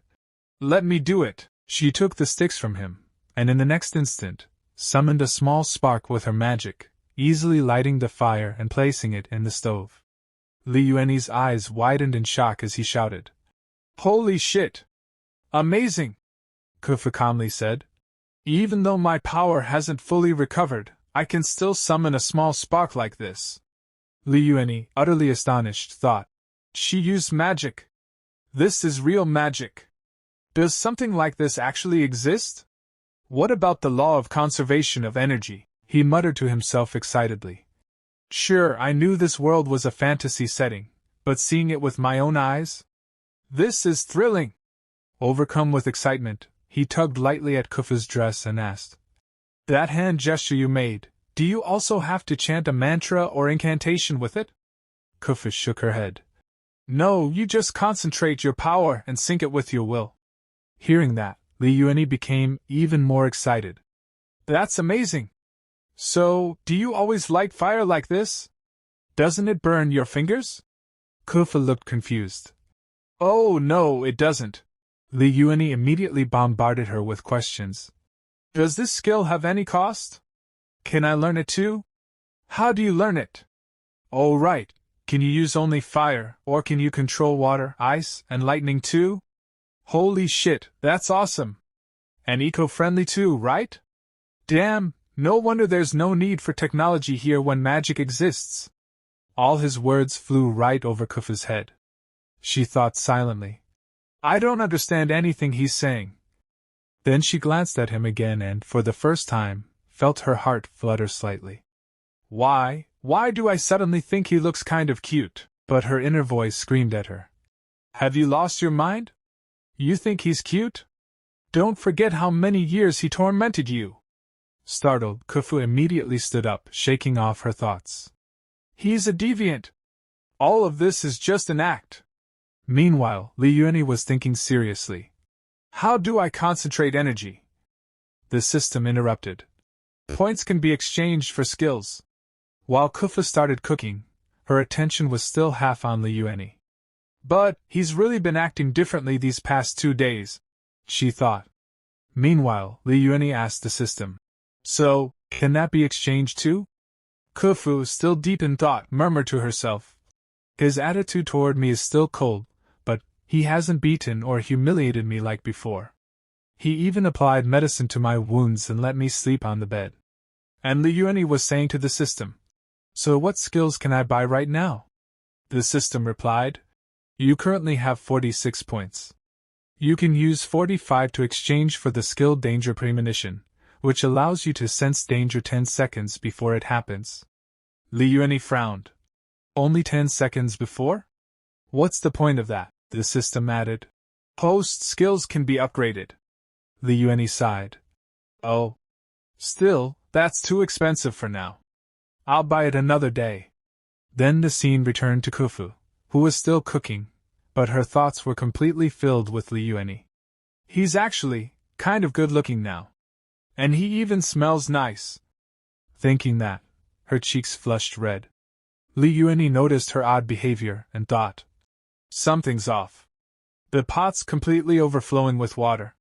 Let me do it. She took the sticks from him, and in the next instant, summoned a small spark with her magic, easily lighting the fire and placing it in the stove. Li Yuanyi's eyes widened in shock as he shouted, Holy shit! Amazing! Kufu calmly said, Even though my power hasn't fully recovered, I can still summon a small spark like this. Li Yuanyi, utterly astonished, thought, She used magic. This is real magic. Does something like this actually exist? What about the law of conservation of energy? He muttered to himself excitedly. Sure, I knew this world was a fantasy setting, but seeing it with my own eyes? This is thrilling! Overcome with excitement, he tugged lightly at Kufu's dress and asked, "That hand gesture you made, do you also have to chant a mantra or incantation with it?" Kufu shook her head. "No, you just concentrate your power and sync it with your will." Hearing that, Li Yuanyi became even more excited. "That's amazing! So, do you always light fire like this? Doesn't it burn your fingers?" Kufu looked confused. "Oh no, it doesn't." Li Yuanyi immediately bombarded her with questions. "Does this skill have any cost? Can I learn it too? How do you learn it? Oh right, can you use only fire, or can you control water, ice, and lightning too? Holy shit, that's awesome! And eco-friendly too, right? Damn, no wonder there's no need for technology here when magic exists." All his words flew right over Kufu's head. She thought silently, "I don't understand anything he's saying." Then she glanced at him again and, for the first time, felt her heart flutter slightly. Why do I suddenly think he looks kind of cute?" But her inner voice screamed at her. "Have you lost your mind? You think he's cute? Don't forget how many years he tormented you." Startled, Kufu immediately stood up, shaking off her thoughts. "He's a deviant. All of this is just an act." Meanwhile, Li Yuanyi was thinking seriously. "How do I concentrate energy?" The system interrupted. "Points can be exchanged for skills." While Kufu started cooking, her attention was still half on Li Yuanyi. "But he's really been acting differently these past 2 days," she thought. Meanwhile, Li Yuanyi asked the system, "So, can that be exchanged too?" Kufu, still deep in thought, murmured to herself, "His attitude toward me is still cold, but he hasn't beaten or humiliated me like before. He even applied medicine to my wounds and let me sleep on the bed." And Li Yuanyi was saying to the system, "So what skills can I buy right now?" The system replied, "You currently have 46 points. You can use 45 to exchange for the skill Danger Premonition, which allows you to sense danger 10 seconds before it happens." Li Yuanyi frowned. "Only 10 seconds before? What's the point of that?" the system added. "Host skills can be upgraded." Li Yuanyi sighed. "Oh. Still, that's too expensive for now. I'll buy it another day." Then the scene returned to Kufu, who was still cooking, but her thoughts were completely filled with Li Yuanyi. "He's actually kind of good-looking now. And he even smells nice." Thinking that, her cheeks flushed red. Li Yuanyi noticed her odd behavior and thought, "Something's off. The pot's completely overflowing with water.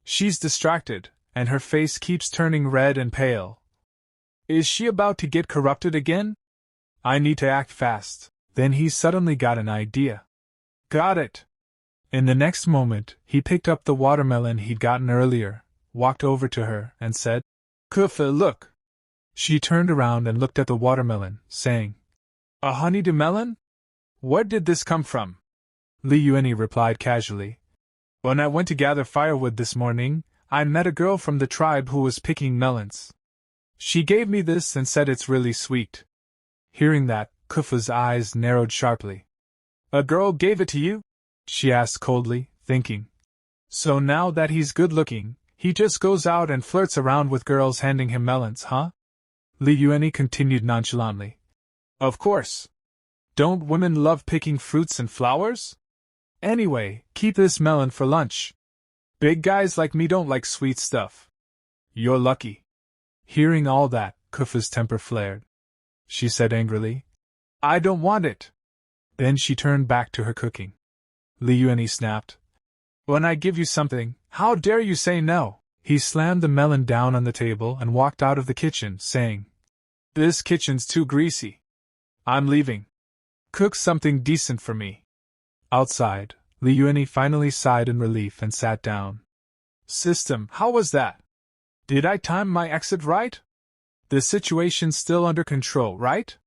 She's distracted, and her face keeps turning red and pale. Is she about to get corrupted again? I need to act fast." Then he suddenly got an idea. "Got it!" In the next moment, he picked up the watermelon he'd gotten earlier, walked over to her, and said, "Kufu, look." She turned around and looked at the watermelon, saying, "A honeydew melon? Where did this come from?" Li Yuanyi replied casually, "When I went to gather firewood this morning, I met a girl from the tribe who was picking melons. She gave me this and said it's really sweet." Hearing that, Kufu's eyes narrowed sharply. "A girl gave it to you?" she asked coldly, thinking. "So now that he's good-looking, he just goes out and flirts around with girls handing him melons, huh?" Li Yuanyi continued nonchalantly. "Of course. Don't women love picking fruits and flowers? Anyway, keep this melon for lunch. Big guys like me don't like sweet stuff. You're lucky." Hearing all that, Kufu's temper flared. She said angrily, "I don't want it." Then she turned back to her cooking. Li Yuanyi snapped, "When I give you something, how dare you say no?" He slammed the melon down on the table and walked out of the kitchen, saying, "This kitchen's too greasy. I'm leaving. Cook something decent for me." Outside, Li Yuanyi finally sighed in relief and sat down. "System, how was that? Did I time my exit right? The situation's still under control, right?"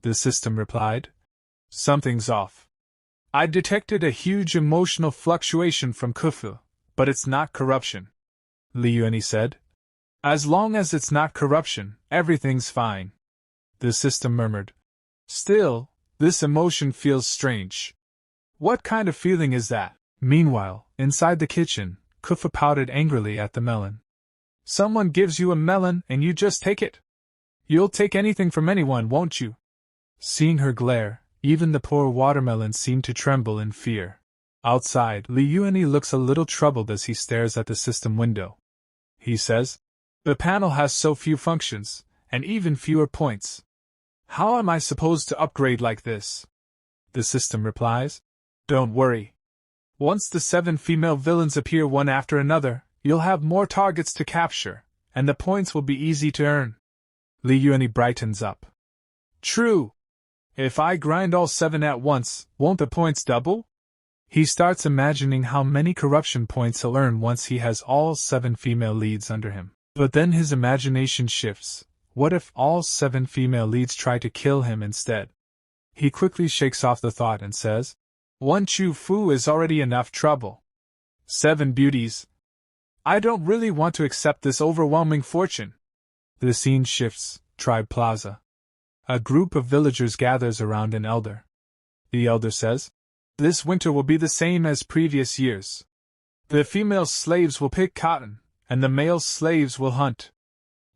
The system replied, "Something's off. I detected a huge emotional fluctuation from Kufu, but it's not corruption." Li Yuanyi said, "As long as it's not corruption, everything's fine." The system murmured, "Still, this emotion feels strange. What kind of feeling is that?" Meanwhile, Inside the kitchen, Kufa pouted angrily at the melon. Someone gives you a melon and you just take it? You'll take anything from anyone, won't you? Seeing her glare, even the poor watermelon seemed to tremble in fear. Outside, Liuani looks a little troubled as he stares at the system window. He says, "The panel has so few functions, and even fewer points. How am I supposed to upgrade like this?" The system replies, "Don't worry. Once the 7 female villains appear one after another, you'll have more targets to capture, and the points will be easy to earn." Liuani brightens up. "True. If I grind all 7 at once, won't the points double?" He starts imagining how many corruption points he'll earn once he has all 7 female leads under him. But then his imagination shifts. What if all 7 female leads try to kill him instead? He quickly shakes off the thought and says, "One Chu Fu is already enough trouble. 7 beauties. I don't really want to accept this overwhelming fortune." The scene shifts. Tribe Plaza. A group of villagers gathers around an elder. The elder says, "This winter will be the same as previous years. The female slaves will pick cotton, and the male slaves will hunt.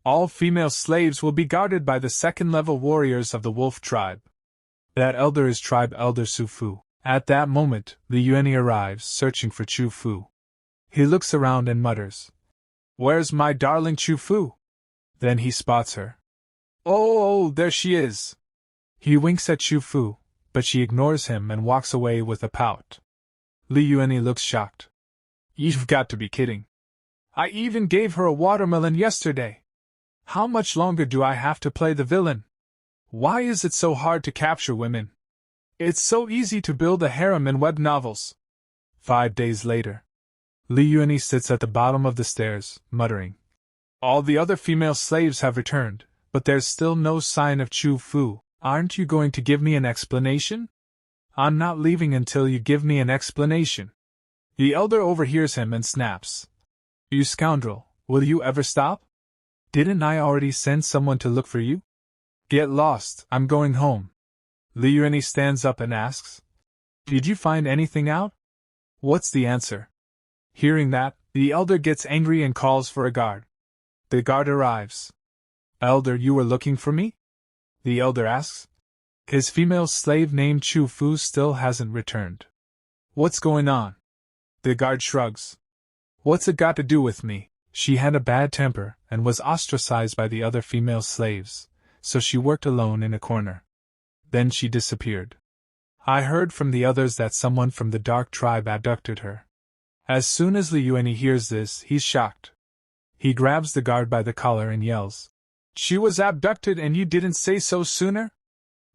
All female slaves will be guarded by the 2nd-level warriors of the wolf tribe." That elder is tribe elder Su Fu. At that moment, Liuani arrives, searching for Chu Fu. He looks around and mutters, "Where's my darling Chu Fu?" Then he spots her. Oh, there she is." He winks at Chu Fu, but she ignores him and walks away with a pout. Liuani looks shocked. "You've got to be kidding. I even gave her a watermelon yesterday. How much longer do I have to play the villain? Why is it so hard to capture women? It's so easy to build a harem in web novels." 5 days later. Liuani sits at the bottom of the stairs, muttering, "All the other female slaves have returned, but there's still no sign of Chu Fu. Aren't you going to give me an explanation?" "I'm not leaving until you give me an explanation." The elder overhears him and snaps, "You scoundrel, will you ever stop? Didn't I already send someone to look for you? Get lost, I'm going home." Liuani stands up and asks, "Did you find anything out?" "What's the answer?" Hearing that, the elder gets angry and calls for a guard. The guard arrives. "Elder, you were looking for me?" the elder asks. His female slave named Chu Fu still hasn't returned. "What's going on?" The guard shrugs. "What's it got to do with me?" She had a bad temper and was ostracized by the other female slaves, so she worked alone in a corner. Then she disappeared. I heard from the others that someone from the dark tribe abducted her. As soon as Liuani hears this, he's shocked. He grabs the guard by the collar and yells, "She was abducted and you didn't say so sooner?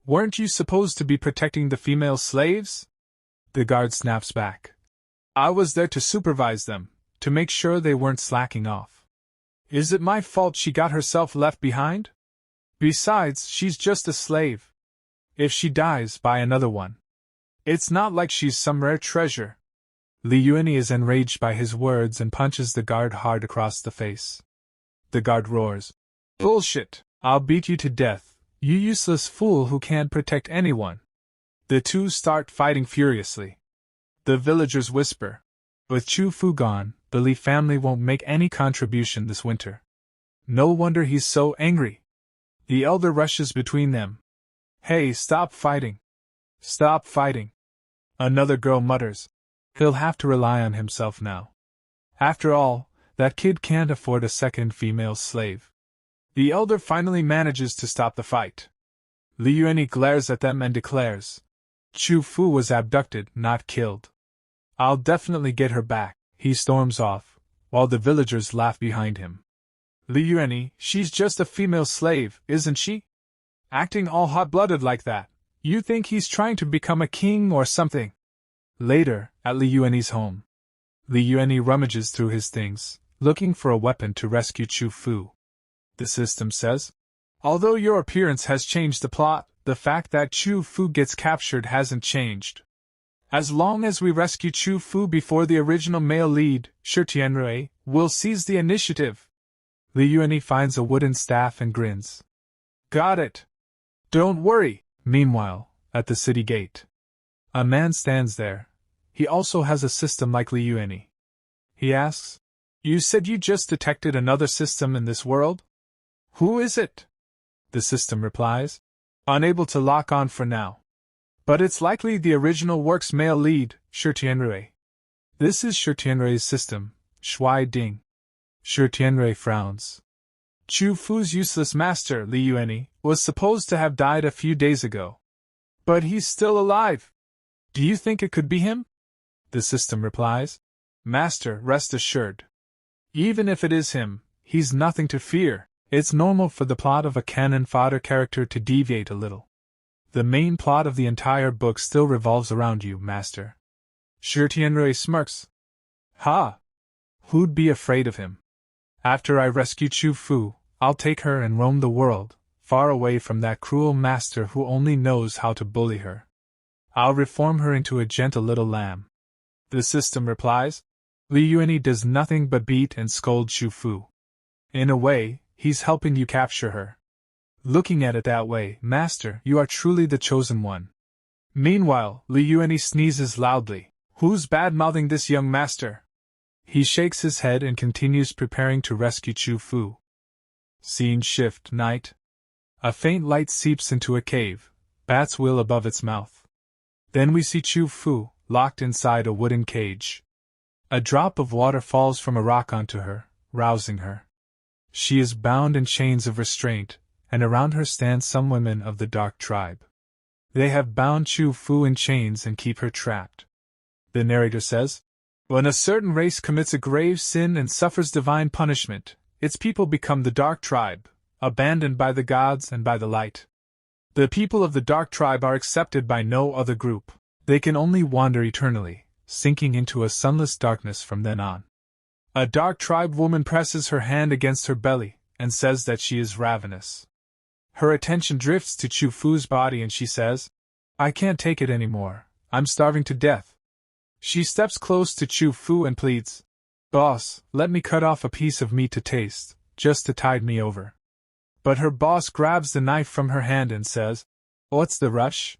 Weren't you supposed to be protecting the female slaves?" The guard snaps back, "I was there to supervise them, to make sure they weren't slacking off. Is it my fault she got herself left behind? Besides, she's just a slave. If she dies, buy another one. It's not like she's some rare treasure." Liuani is enraged by his words and punches the guard hard across the face. The guard roars, "Bullshit! I'll beat you to death, you useless fool who can't protect anyone." The two start fighting furiously. The villagers whisper, "With Chu Fu gone, the Li family won't make any contribution this winter. No wonder he's so angry." The elder rushes between them. "Hey, stop fighting! Stop fighting!" Another girl mutters, "He'll have to rely on himself now. After all, that kid can't afford a second female slave." The elder finally manages to stop the fight. Liuani glares at them and declares, "Chu Fu was abducted, not killed. I'll definitely get her back." He storms off, while the villagers laugh behind him. "Liuani, she's just a female slave, isn't she? Acting all hot-blooded like that. You think he's trying to become a king or something?" Later, at Liuani's home, Liuani rummages through his things, looking for a weapon to rescue Chu Fu. The system says, "Although your appearance has changed the plot, the fact that Chu Fu gets captured hasn't changed. As long as we rescue Chu Fu before the original male lead, Tianyuan, will seize the initiative." Liuani finds a wooden staff and grins. "Got it. Don't worry." Meanwhile, at the city gate, a man stands there. he also has a system like Liuani. He asks, "You said you just detected another system in this world? Who is it?" The system replies, "Unable to lock on for now. But it's likely the original work's male lead, Shi Tianrui." This is Shi Tianrui's system, Shui Ding. Shi Tianrui frowns. Chu Fu's useless master, Liuani, was supposed to have died a few days ago. But he's still alive. Do you think it could be him? The system replies, "Master, rest assured. Even if it is him, he's nothing to fear. It's normal for the plot of a canon fodder character to deviate a little. The main plot of the entire book still revolves around you, Master." Shi Tianrui smirks. "Ha! Who'd be afraid of him? After I rescue Chu Fu, I'll take her and roam the world, far away from that cruel master who only knows how to bully her. I'll reform her into a gentle little lamb." The system replies, "Liuani does nothing but beat and scold Chu Fu. In a way, he's helping you capture her. Looking at it that way, Master, you are truly the chosen one." Meanwhile, Liuani sneezes loudly. Who's bad-mouthing this young master? He shakes his head and continues preparing to rescue Chu Fu. Scene shift, night. A faint light seeps into a cave, bats wheel above its mouth. Then we see Chu Fu, locked inside a wooden cage. A drop of water falls from a rock onto her, rousing her. She is bound in chains of restraint, and around her stand some women of the Dark Tribe. They have bound Chu Fu in chains and keep her trapped. The narrator says, "When a certain race commits a grave sin and suffers divine punishment, its people become the Dark Tribe, abandoned by the gods and by the light. The people of the Dark Tribe are accepted by no other group. They can only wander eternally, sinking into a sunless darkness from then on." A Dark Tribe woman presses her hand against her belly and says that she is ravenous. Her attention drifts to Chu Fu's body and she says, "I can't take it anymore. I'm starving to death." She steps close to Chu Fu and pleads, "Boss, let me cut off a piece of meat to taste, just to tide me over." But her boss grabs the knife from her hand and says, "What's the rush?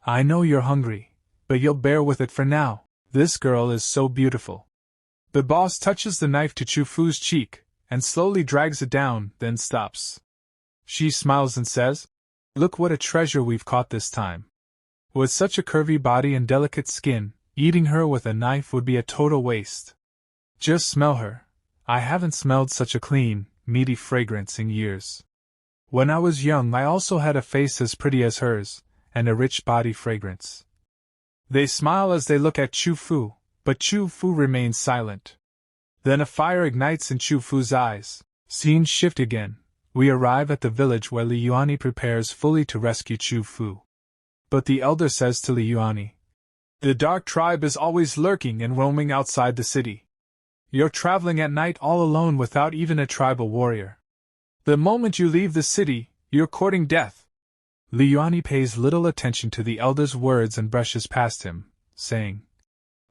I know you're hungry, but you'll bear with it for now. This girl is so beautiful." The boss touches the knife to Chu Fu's cheek, and slowly drags it down, then stops. She smiles and says, "Look what a treasure we've caught this time. With such a curvy body and delicate skin, eating her with a knife would be a total waste. Just smell her. I haven't smelled such a clean, meaty fragrance in years. When I was young I also had a face as pretty as hers, and a rich body fragrance." They smile as they look at Chu Fu, but Chu Fu remains silent. Then a fire ignites in Chu Fu's eyes. Scene shift again. We arrive at the village where Liuani prepares fully to rescue Chu Fu. But the elder says to Liuani, "The Dark Tribe is always lurking and roaming outside the city. You're traveling at night all alone without even a tribal warrior. The moment you leave the city, you're courting death." Liuani pays little attention to the elder's words and brushes past him, saying,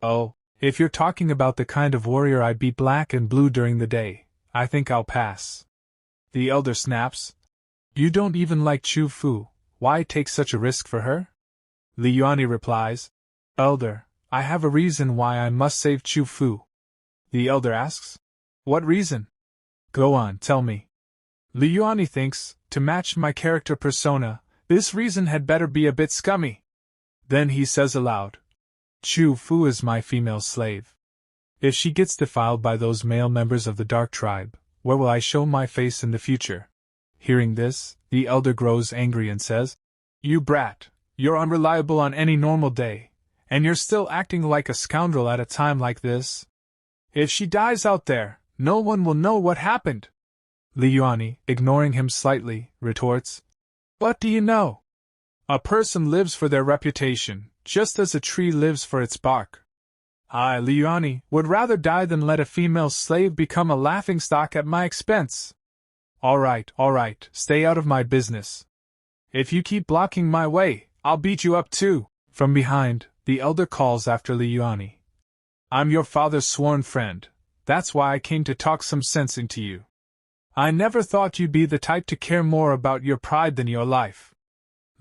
"Oh, if you're talking about the kind of warrior I beat black and blue during the day, I think I'll pass." The elder snaps, "You don't even like Chu Fu, why take such a risk for her?" Liuani replies, "Elder, I have a reason why I must save Chu Fu." The elder asks, "What reason? Go on, tell me." Liuani thinks, to match my character persona, this reason had better be a bit scummy. Then he says aloud, "Chu Fu is my female slave. If she gets defiled by those male members of the Dark Tribe, where will I show my face in the future?" Hearing this, the elder grows angry and says, "You brat, you're unreliable on any normal day, and you're still acting like a scoundrel at a time like this. If she dies out there, no one will know what happened." Liuani, ignoring him slightly, retorts, "What do you know? A person lives for their reputation, just as a tree lives for its bark. I, Liuani, would rather die than let a female slave become a laughingstock at my expense. All right, stay out of my business. If you keep blocking my way, I'll beat you up too." From behind, the elder calls after Liuani, "I'm your father's sworn friend, that's why I came to talk some sense into you. I never thought you'd be the type to care more about your pride than your life.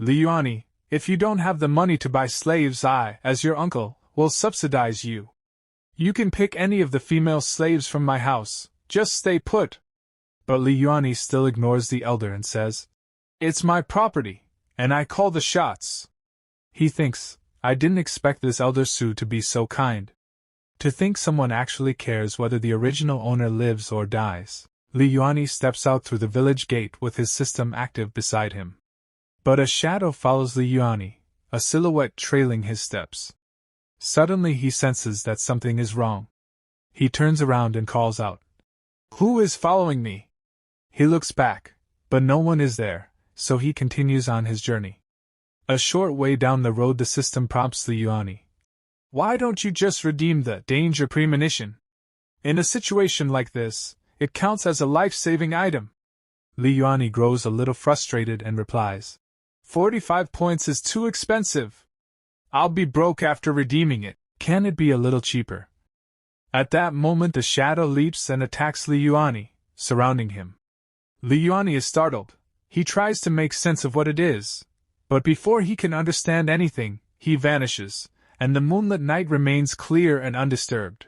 Liuani, if you don't have the money to buy slaves, I, as your uncle, will subsidize you. You can pick any of the female slaves from my house, just stay put. But Li Yuani still ignores the elder and says, It's my property, and I call the shots. He thinks, I didn't expect this elder Su to be so kind. To think someone actually cares whether the original owner lives or dies. Li Yuani steps out through the village gate with his system active beside him. But a shadow follows Li Yuani, a silhouette trailing his steps. Suddenly he senses that something is wrong. He turns around and calls out, Who is following me? He looks back, but no one is there, so he continues on his journey. A short way down the road the system prompts Li Yuani. Why don't you just redeem the danger premonition? In a situation like this, it counts as a life-saving item. Li Yuani grows a little frustrated and replies, 45 points is too expensive. I'll be broke after redeeming it. Can it be a little cheaper? At that moment the shadow leaps and attacks Li Yuani, surrounding him. Li Yuani is startled. He tries to make sense of what it is, but before he can understand anything, he vanishes, and the moonlit night remains clear and undisturbed.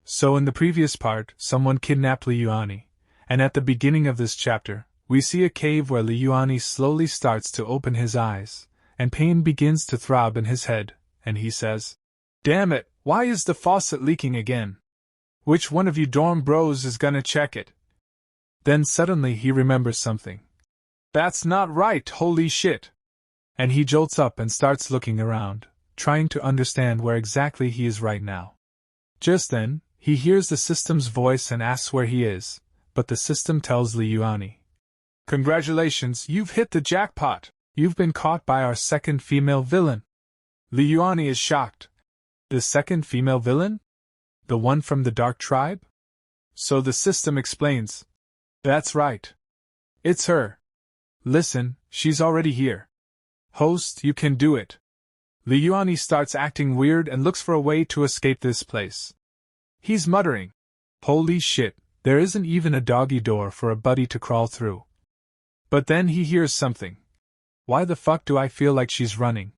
So in the previous part, someone kidnapped Li Yuani, and at the beginning of this chapter, we see a cave where Li Yuani slowly starts to open his eyes, and pain begins to throb in his head, and he says, Damn it, why is the faucet leaking again? Which one of you dorm bros is gonna check it? Then suddenly he remembers something. That's not right, holy shit! And he jolts up and starts looking around, trying to understand where exactly he is right now. Just then, he hears the system's voice and asks where he is, but the system tells Li Yuani, Congratulations, you've hit the jackpot! You've been caught by our second female villain. Li Yuani is shocked. The second female villain? The one from the Dark Tribe? So the system explains. That's right. It's her. Listen, she's already here. Host, you can do it. Li Yuani starts acting weird and looks for a way to escape this place. He's muttering, Holy shit, there isn't even a doggy door for a buddy to crawl through. But then he hears something. Why the fuck do I feel like she's running?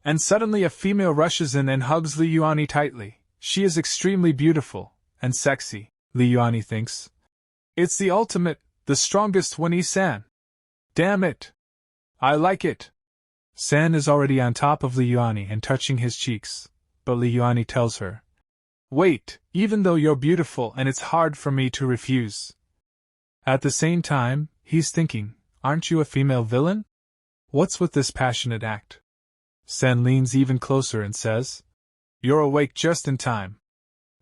And suddenly a female rushes in and hugs Li Yuani tightly. She is extremely beautiful and sexy, Li Yuani thinks. It's the ultimate, the strongest Winnie-san. Damn it! I like it! San is already on top of Li Yuani and touching his cheeks, but Li Yuani tells her, Wait, even though you're beautiful and it's hard for me to refuse. At the same time, he's thinking, aren't you a female villain? What's with this passionate act? San leans even closer and says, You're awake just in time.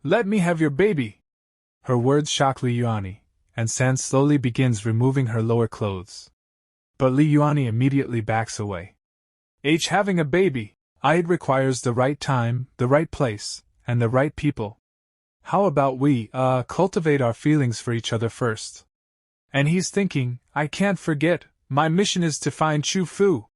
Let me have your baby. Her words shock Li Yuani, and San slowly begins removing her lower clothes. But Li Yuani immediately backs away. Having a baby, it requires the right time, the right place, and the right people. How about we, cultivate our feelings for each other first? And he's thinking, I can't forget, my mission is to find Chu Fu.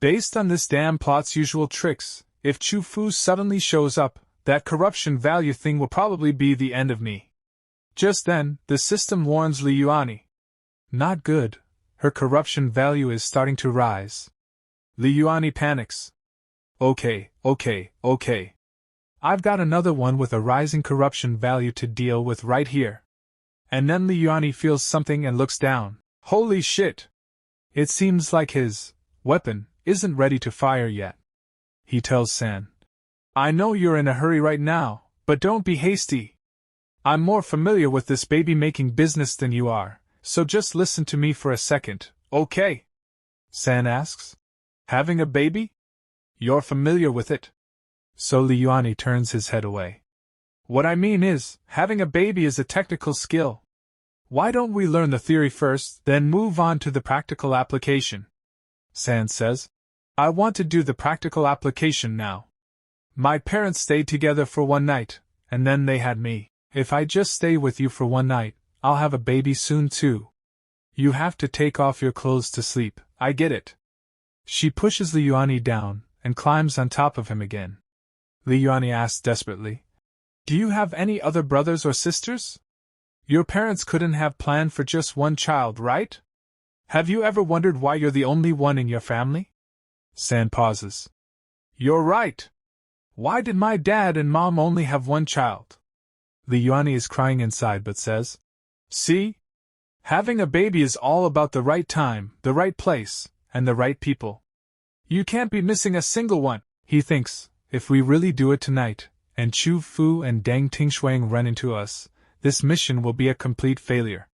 Based on this damn plot's usual tricks, if Chu Fu suddenly shows up, that corruption value thing will probably be the end of me. Just then, the system warns Li Yuani. Not good, her corruption value is starting to rise. Li Yuani panics. Okay. I've got another one with a rising corruption value to deal with right here. And then Li Yuani feels something and looks down. Holy shit! It seems like his weapon isn't ready to fire yet. He tells San. I know you're in a hurry right now, but don't be hasty. I'm more familiar with this baby-making business than you are, so just listen to me for a second, okay? San asks. Having a baby? You're familiar with it? So Li Yuani turns his head away. What I mean is, having a baby is a technical skill. Why don't we learn the theory first, then move on to the practical application? San says. I want to do the practical application now. My parents stayed together for one night, and then they had me. If I just stay with you for one night, I'll have a baby soon too. You have to take off your clothes to sleep, I get it. She pushes Li Yuani down, and climbs on top of him again. Li Yuani asks desperately, Do you have any other brothers or sisters? Your parents couldn't have planned for just one child, right? Have you ever wondered why you're the only one in your family? San pauses. You're right. Why did my dad and mom only have one child? Li Yuani is crying inside but says, See? Having a baby is all about the right time, the right place, and the right people. You can't be missing a single one, he thinks. If we really do it tonight, and Chu Fu and Deng Tingshuang run into us, this mission will be a complete failure.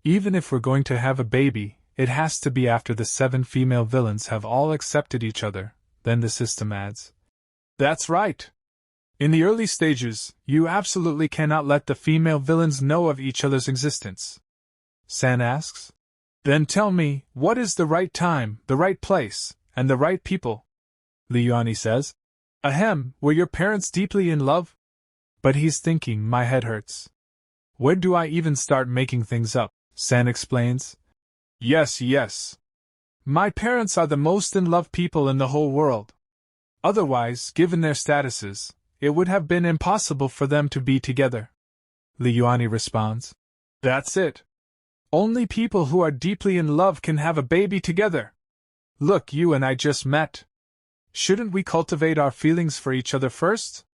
Even if we're going to have a baby, it has to be after the 7 female villains have all accepted each other, then the system adds. That's right. In the early stages, you absolutely cannot let the female villains know of each other's existence. San asks. Then tell me, what is the right time, the right place, and the right people? Li Yuani says. Ahem, were your parents deeply in love? But he's thinking, my head hurts. Where do I even start making things up? San explains. Yes. My parents are the most in love people in the whole world. Otherwise, given their statuses, it would have been impossible for them to be together. Li Yuani responds. That's it. Only people who are deeply in love can have a baby together. Look, you and I just met. Shouldn't we cultivate our feelings for each other first?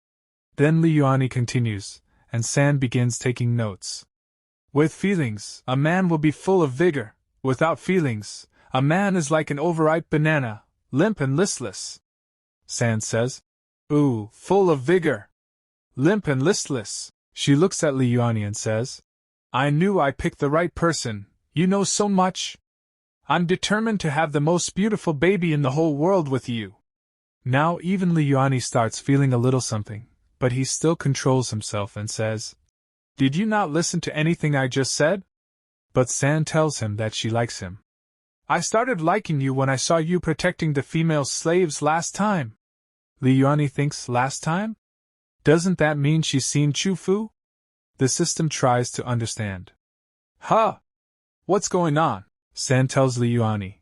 Then Li Yuani continues, and San begins taking notes. With feelings, a man will be full of vigor. Without feelings, a man is like an overripe banana, limp and listless. San says. Ooh, full of vigor. Limp and listless. She looks at Li Yuani and says, I knew I picked the right person, you know so much. I'm determined to have the most beautiful baby in the whole world with you. Now even Li Yuani starts feeling a little something, but he still controls himself and says, Did you not listen to anything I just said? But San tells him that she likes him. I started liking you when I saw you protecting the female slaves last time. Li Yuani thinks, last time? Doesn't that mean she's seen Chu Fu? The system tries to understand. Huh? What's going on? San tells Li Yuani.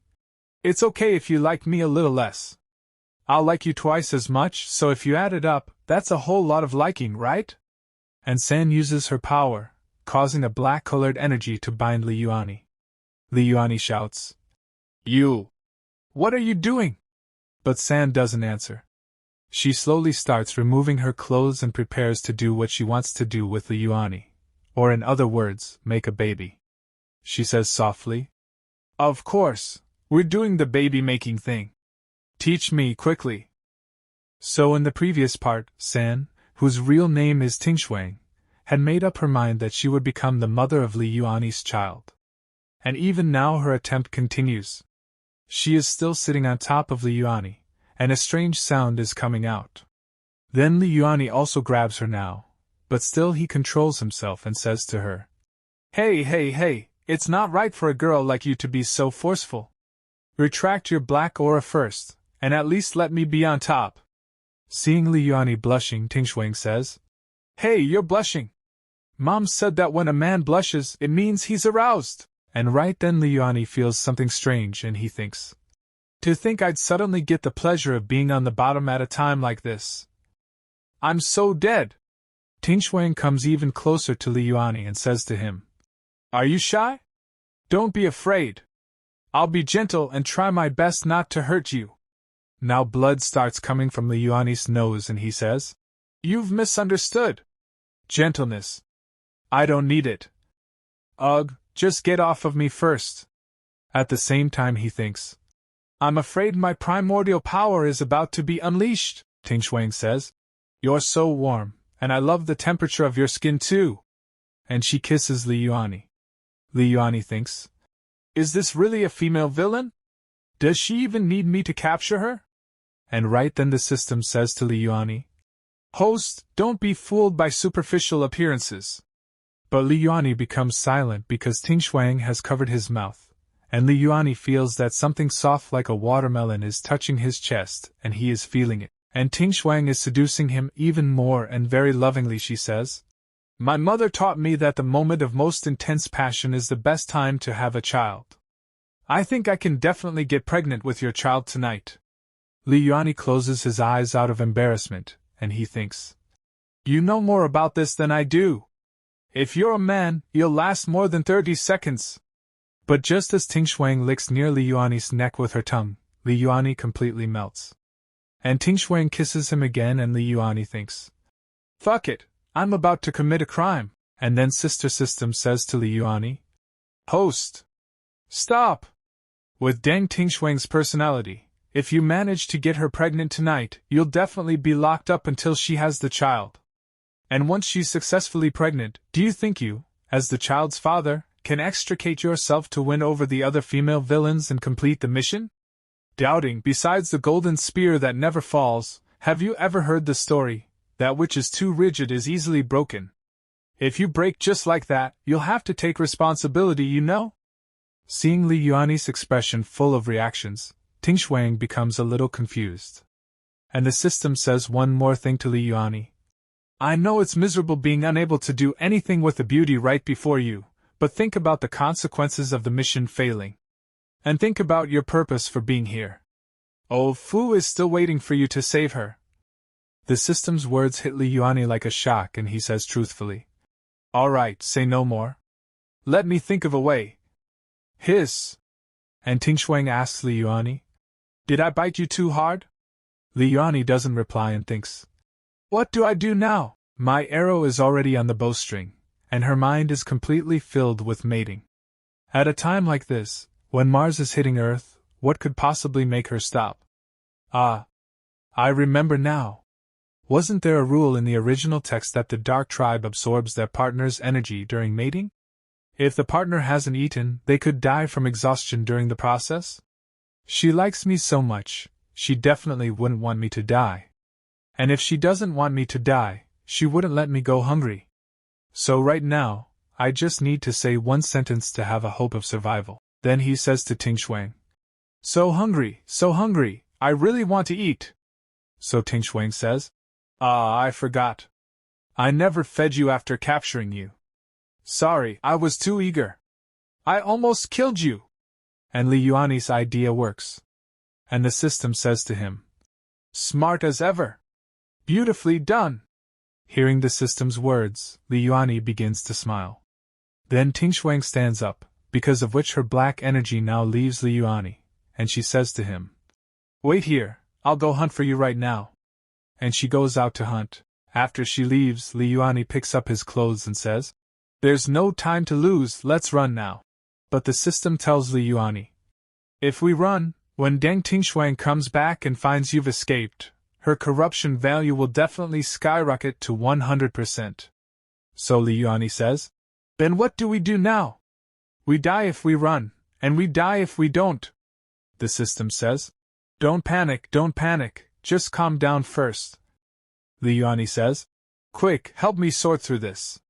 It's okay if you like me a little less. I'll like you twice as much, so if you add it up, that's a whole lot of liking, right? And San uses her power, causing a black-colored energy to bind Li Yuani. Li Yuani shouts, You! What are you doing? But San doesn't answer. She slowly starts removing her clothes and prepares to do what she wants to do with Li Yuani, or in other words, make a baby. She says softly, Of course, we're doing the baby-making thing. Teach me quickly. So in the previous part, San, whose real name is Tingshuang, had made up her mind that she would become the mother of Li Yuani's child. And even now her attempt continues. She is still sitting on top of Li Yuani, and a strange sound is coming out. Then Li Yuani also grabs her now, but still he controls himself and says to her, Hey, it's not right for a girl like you to be so forceful. Retract your black aura first, and at least let me be on top. Seeing Li Yuani blushing, Tingshuang says, Hey, you're blushing. Mom said that when a man blushes, it means he's aroused. And right then Li Yuani feels something strange and he thinks, To think I'd suddenly get the pleasure of being on the bottom at a time like this. I'm so dead. Tingshuang comes even closer to Li Yuani and says to him, Are you shy? Don't be afraid. I'll be gentle and try my best not to hurt you. Now blood starts coming from Li Yuani's nose and he says, You've misunderstood. Gentleness. I don't need it. Ugh, just get off of me first. At the same time he thinks, I'm afraid my primordial power is about to be unleashed, Tingshuang says. You're so warm, and I love the temperature of your skin too. And she kisses Li Yuani. Li Yuani thinks, Is this really a female villain? Does she even need me to capture her? And right then the system says to Li Yuani, Host, don't be fooled by superficial appearances. But Li Yuani becomes silent because Tingshuang has covered his mouth, and Li Yuani feels that something soft like a watermelon is touching his chest, and he is feeling it. And Tingshuang is seducing him even more, and very lovingly she says, My mother taught me that the moment of most intense passion is the best time to have a child. I think I can definitely get pregnant with your child tonight. Li Yuani closes his eyes out of embarrassment, and he thinks, You know more about this than I do. If you're a man, you'll last more than 30 seconds. But just as Tingshuang licks near Li Yuani's neck with her tongue, Li Yuani completely melts. And Ting Shuang kisses him again and Li Yuani thinks, fuck it, I'm about to commit a crime. And then Sister System says to Li Yuani, host, stop! With Deng Ting Shuang's personality, if you manage to get her pregnant tonight, you'll definitely be locked up until she has the child. And once she's successfully pregnant, do you think you, as the child's father, can extricate yourself to win over the other female villains and complete the mission? Doubting, besides the golden spear that never falls, have you ever heard the story, that which is too rigid is easily broken? If you break just like that, you'll have to take responsibility, you know? Seeing Li Yuani's expression full of reactions, Ting Shuang becomes a little confused. And the system says one more thing to Li Yuani. I know it's miserable being unable to do anything with the beauty right before you, but think about the consequences of the mission failing. And think about your purpose for being here. Oh, Fu is still waiting for you to save her. The system's words hit Li Yuani like a shock and he says truthfully, all right, say no more. Let me think of a way. Hiss. And Ting Shuang asks Li Yuani, did I bite you too hard? Li Yuani doesn't reply and thinks, what do I do now? My arrow is already on the bowstring, and her mind is completely filled with mating. At a time like this, when Mars is hitting Earth, what could possibly make her stop? Ah, I remember now. Wasn't there a rule in the original text that the Dark Tribe absorbs their partner's energy during mating? If the partner hasn't eaten, they could die from exhaustion during the process? She likes me so much, she definitely wouldn't want me to die. And if she doesn't want me to die, she wouldn't let me go hungry. So right now, I just need to say one sentence to have a hope of survival. Then he says to Ting Shuang, so hungry, I really want to eat. So Ting Shuang says, I forgot. I never fed you after capturing you. Sorry, I was too eager. I almost killed you. And Li Yuani's idea works. And the system says to him, smart as ever. Beautifully done. Hearing the system's words, Li Yuani begins to smile. Then Ting Shuang stands up, because of which her black energy now leaves Li Yuani, and she says to him, wait here, I'll go hunt for you right now. And she goes out to hunt. After she leaves, Li Yuani picks up his clothes and says, there's no time to lose, let's run now. But the system tells Li Yuani, if we run, when Deng Ting Shuang comes back and finds you've escaped, her corruption value will definitely skyrocket to 100%. So Li Yuani says, then what do we do now? We die if we run, and we die if we don't. The system says, don't panic, just calm down first. Li Yuani says, quick, help me sort through this.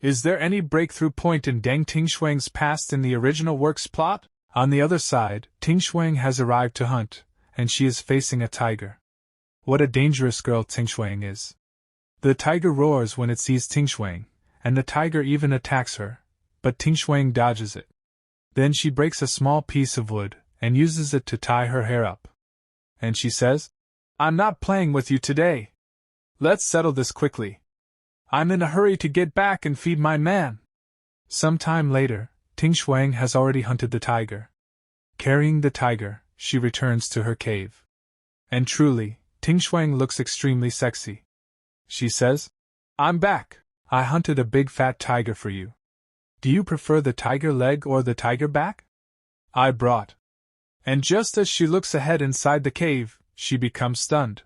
Is there any breakthrough point in Deng Ting Shuang's past in the original work's plot? On the other side, Ting Shuang has arrived to hunt, and she is facing a tiger. What a dangerous girl Ting Shuang is. The tiger roars when it sees Ting Shuang, and the tiger even attacks her, but Ting Shuang dodges it. Then she breaks a small piece of wood, and uses it to tie her hair up. And she says, I'm not playing with you today. Let's settle this quickly. I'm in a hurry to get back and feed my man. Some time later, Ting Shuang has already hunted the tiger. Carrying the tiger, she returns to her cave. And truly, Ting Shuang looks extremely sexy. She says, I'm back. I hunted a big fat tiger for you. Do you prefer the tiger leg or the tiger back? I brought. And just as she looks ahead inside the cave, she becomes stunned.